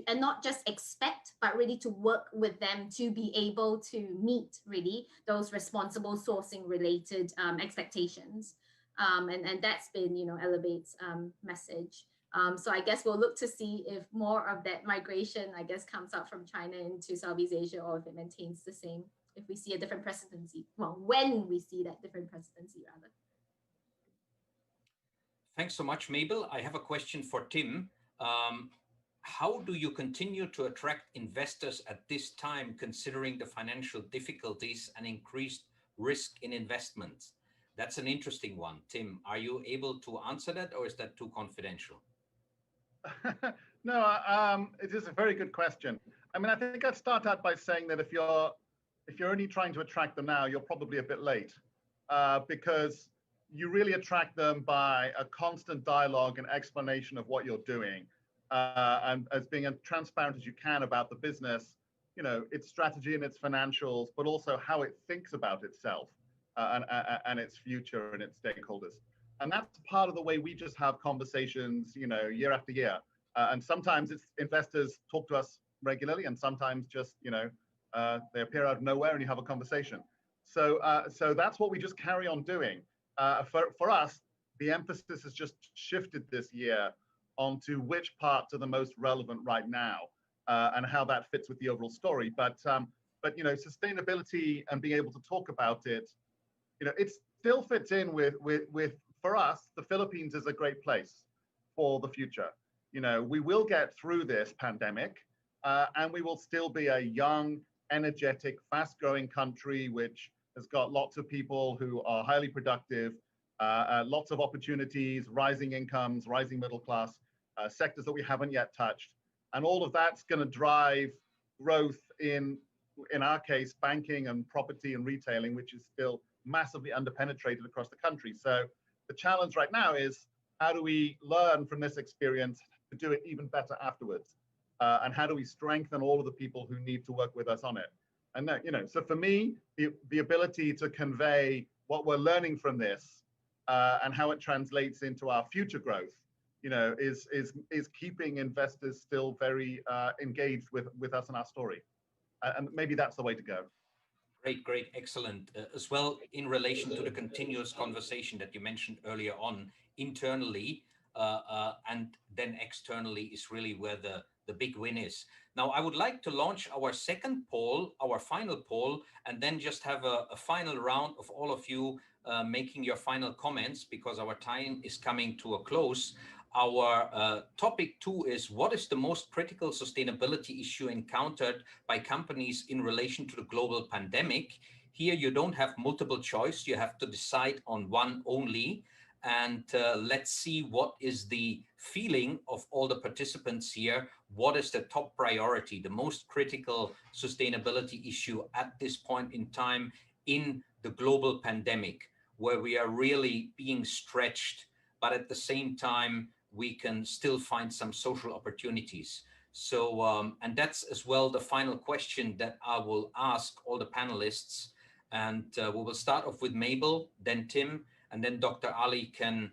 and not just expect, but really to work with them to be able to meet really those responsible sourcing related expectations. And that's been, Elevate's message. So I guess we'll look to see if more of that migration, I guess, comes out from China into Southeast Asia, or if it maintains the same, if we see a different presidency. Well, when we see that different presidency, rather. Thanks so much, Mabel. I have a question for Tim. How do you continue to attract investors at this time, considering the financial difficulties and increased risk in investments? That's an interesting one. Tim, are you able to answer that, or is that too confidential? No, it is a very good question. I think I'd start out by saying that if you're only trying to attract them now, you're probably a bit late, because you really attract them by a constant dialogue and explanation of what you're doing, and as being as transparent as you can about the business, its strategy and its financials, but also how it thinks about itself, and its future and its stakeholders. And that's part of the way we just have conversations, year after year. And sometimes it's investors talk to us regularly, and sometimes just, they appear out of nowhere and you have a conversation. So that's what we just carry on doing. For us, the emphasis has just shifted this year onto which parts are the most relevant right now, and how that fits with the overall story. But sustainability and being able to talk about it, it still fits in with for us, the Philippines is a great place for the future. We will get through this pandemic, and we will still be a young, energetic, fast-growing country, which has got lots of people who are highly productive, lots of opportunities, rising incomes, rising middle class, sectors that we haven't yet touched. And all of that's going to drive growth in our case, banking and property and retailing, which is still massively underpenetrated across the country. So the challenge right now is, how do we learn from this experience to do it even better afterwards? And how do we strengthen all of the people who need to work with us on it? And that, so for me, the ability to convey what we're learning from this and how it translates into our future growth, is keeping investors still very engaged with us and our story. And maybe that's the way to go. Great, excellent. As well, in relation to the continuous conversation that you mentioned earlier on, internally and then externally is really where the big win is. Now, I would like to launch our second poll, our final poll, and then just have a final round of all of you making your final comments, because our time is coming to a close. Our topic 2 is, what is the most critical sustainability issue encountered by companies in relation to the global pandemic? Here, you don't have multiple choice. You have to decide on one only. And let's see what is the feeling of all the participants here. What is the top priority, the most critical sustainability issue at this point in time in the global pandemic, where we are really being stretched, but at the same time, we can still find some social opportunities. So, and that's as well the final question that I will ask all the panelists. And we will start off with Mabel, then Tim, and then Dr. Ali can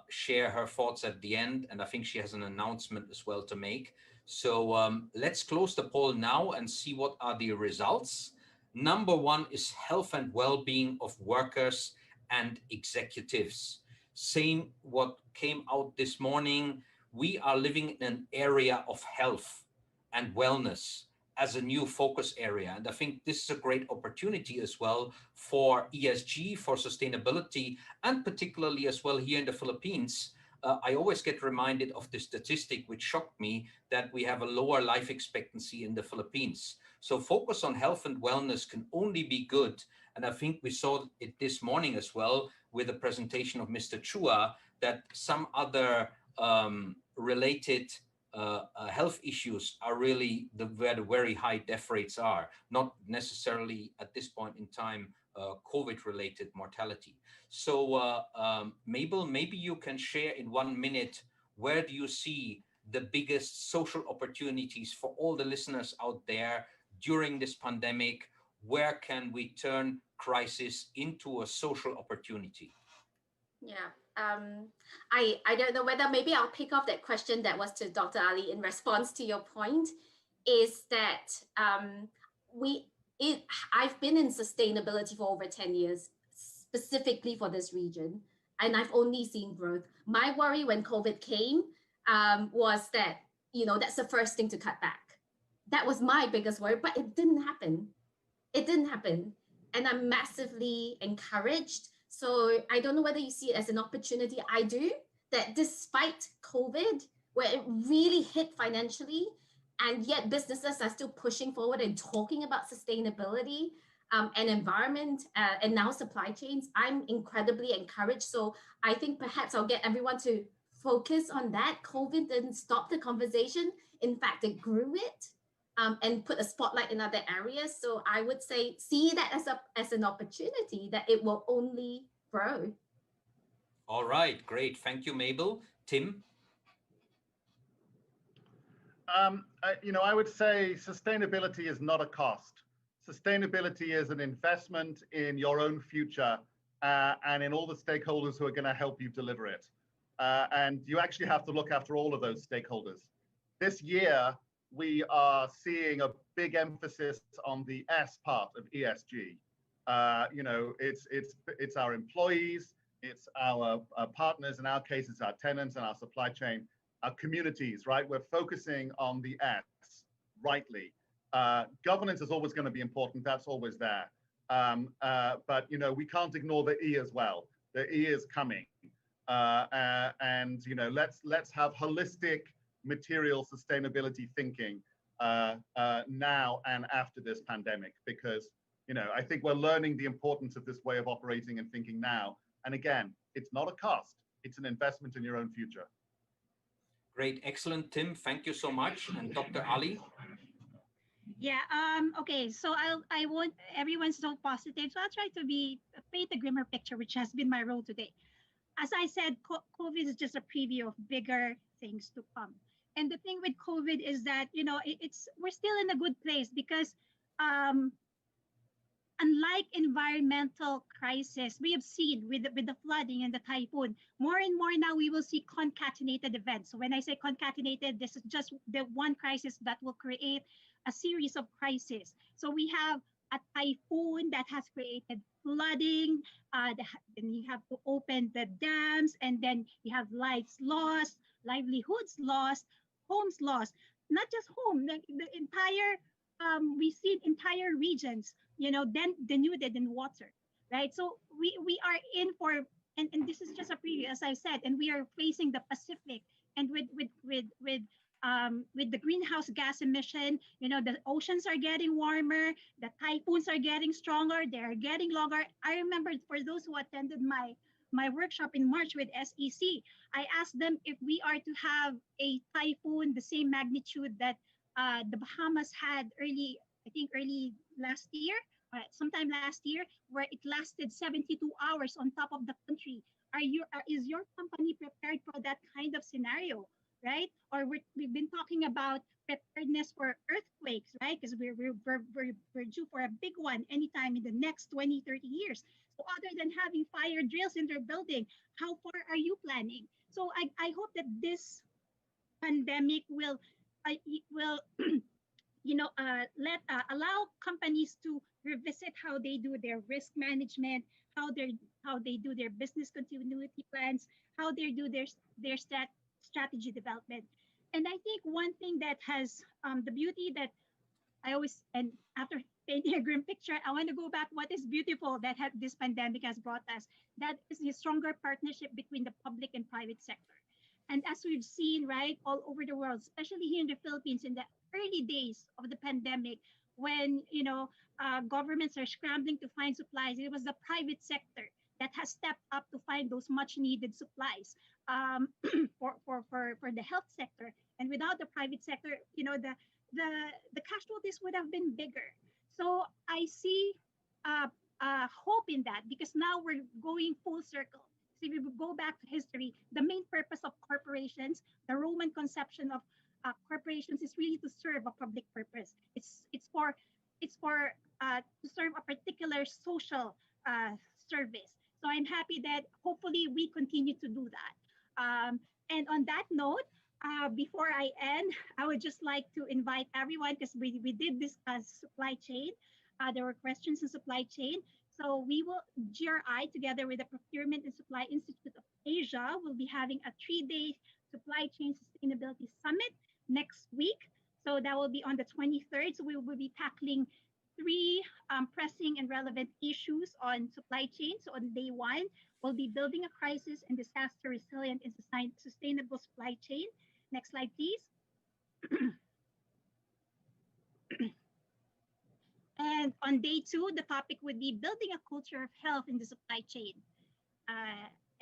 share her thoughts at the end. And I think she has an announcement as well to make. So let's close the poll now and see what are the results. Number 1 is health and well-being of workers and executives. Same what came out this morning. We are living in an area of health and wellness as a new focus area. And I think this is a great opportunity as well for ESG, for sustainability, and particularly as well here in the Philippines. I always get reminded of the statistic which shocked me, that we have a lower life expectancy in the Philippines. So focus on health and wellness can only be good. And I think we saw it this morning as well with the presentation of Mr. Chua, that some other related health issues are really where the very high death rates are, not necessarily at this point in time COVID-related mortality. So Mabel, maybe you can share in 1 minute, where do you see the biggest social opportunities for all the listeners out there during this pandemic? Where can we turn crisis into a social opportunity? Yeah, I don't know whether maybe I'll pick up that question that was to Dr. Ali in response to your point, is that I've been in sustainability for over 10 years, specifically for this region, and I've only seen growth. My worry when COVID came was that, that's the first thing to cut back. That was my biggest worry, but it didn't happen. It didn't happen. And I'm massively encouraged. So I don't know whether you see it as an opportunity. I do, that despite COVID, where it really hit financially, and yet businesses are still pushing forward and talking about sustainability and environment and now supply chains, I'm incredibly encouraged. So I think perhaps I'll get everyone to focus on that. COVID didn't stop the conversation. In fact, it grew it. And put a spotlight in other areas. So I would say, see that as an opportunity, that it will only grow. All right, great. Thank you, Mabel. Tim? I would say sustainability is not a cost. Sustainability is an investment in your own future and in all the stakeholders who are going to help you deliver it. And you actually have to look after all of those stakeholders. This year, we are seeing a big emphasis on the S part of ESG. It's our employees, it's our partners, in our case, it's our tenants and our supply chain, our communities, right? We're focusing on the S rightly. Governance is always going to be important. That's always there. But we can't ignore the E as well. The E is coming. And let's have holistic material sustainability thinking now and after this pandemic, because I think we're learning the importance of this way of operating and thinking now. And again, it's not a cost, it's an investment in your own future. Great, excellent, Tim. Thank you so much. And Dr. Ali? Yeah. Okay. So I want everyone's so positive. So I'll try to paint a grimmer picture, which has been my role today. As I said, COVID is just a preview of bigger things to come. And the thing with COVID is that we're still in a good place because unlike environmental crisis we have seen with the flooding and the typhoon, more and more now we will see concatenated events. So when I say concatenated, this is just the one crisis that will create a series of crises. So we have a typhoon that has created flooding, then you have to open the dams, and then you have lives lost, livelihoods lost, homes lost. Not just home, the entire we see entire regions, then denuded in water, right? So we are in for, and this is just a preview, as I said, and we are facing the Pacific, and with the greenhouse gas emission, the oceans are getting warmer, the typhoons are getting stronger, they are getting longer. I remember, for those who attended my workshop in March with SEC, I asked them if we are to have a typhoon the same magnitude that the Bahamas had early last year, sometime last year, where it lasted 72 hours on top of the country. Is your company prepared for that kind of scenario, right? Or we've been talking about preparedness for earthquakes, right? Because we're due for a big one anytime in the next 20, 30 years. So other than having fire drills in their building, how far are you planning? So I hope that this pandemic will allow companies to revisit how they do their risk management, how they do their business continuity plans, how they do their strategy development. And I think one thing that has the beauty that I always, and after painting a grim picture, I want to go back what is beautiful that this pandemic has brought us. That is the stronger partnership between the public and private sector. And as we've seen, right, all over the world, especially here in the Philippines, in the early days of the pandemic, when governments are scrambling to find supplies, it was the private sector that has stepped up to find those much needed supplies for the health sector. And without the private sector, the casualties would have been bigger. So I see hope in that, because now we're going full circle. So if we go back to history, the main purpose of corporations, the Roman conception of corporations, is really to serve a public purpose. It's for to serve a particular social service. So I'm happy that hopefully we continue to do that. And on that note, before I end, I would just like to invite everyone, because we did discuss supply chain. There were questions in supply chain. So GRI, together with the Procurement and Supply Institute of Asia, will be having a 3-day supply chain sustainability summit next week. So that will be on the 23rd. So we will be tackling 3 pressing and relevant issues on supply chain. So on day 1, we'll be building a crisis and disaster resilient and sustainable supply chain. Next slide, please. And on day 2, the topic would be building a culture of health in the supply chain.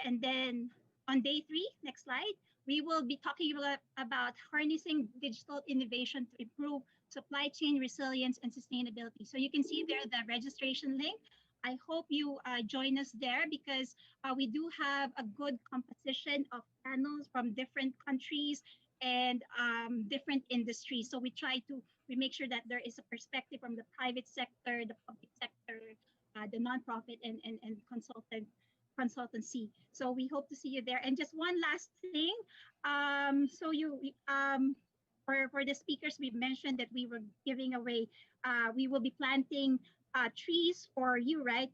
And then on day 3, next slide, we will be talking about harnessing digital innovation to improve supply chain resilience and sustainability. So you can see there the registration link. I hope you join us there, because we do have a good composition of panels from different countries and different industries. So we make sure that there is a perspective from the private sector, the public sector, the nonprofit, and consultancy. So we hope to see you there. And just one last thing. So for the speakers, we mentioned that we were giving away, we will be planting trees for you, right?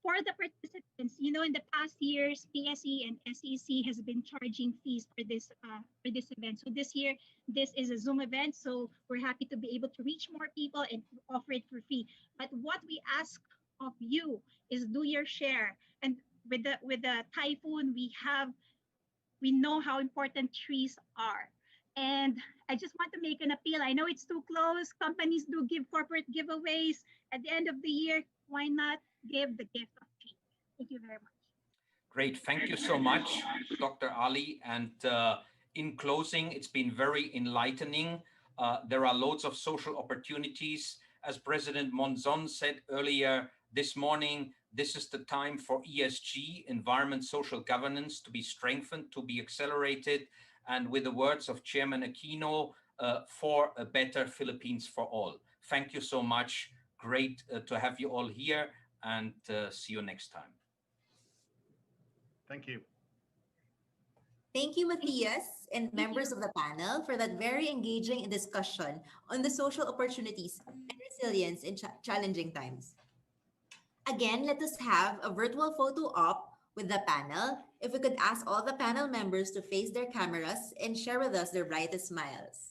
For the participants, in the past years, PSE and SEC has been charging fees for this event. So this year, this is a Zoom event, so we're happy to be able to reach more people and offer it for free. But what we ask of you is do your share. And with the typhoon, we know how important trees are. And I just want to make an appeal. I know it's too close. Companies do give corporate giveaways at the end of the year. Why not give the gift of change? Thank you very much. Great. Thank you so much, Dr. Ali. And in closing, it's been very enlightening. There are loads of social opportunities. As President Monzon said earlier this morning, this is the time for ESG, environment, social governance, to be strengthened, to be accelerated. And with the words of Chairman Aquino, for a better Philippines for all. Thank you so much. Great to have you all here, and see you next time. Thank you. Thank you, Matthias, and members of the panel for that very engaging discussion on the social opportunities and resilience in challenging times. Again, let us have a virtual photo op with the panel. If we could ask all the panel members to face their cameras and share with us their brightest smiles.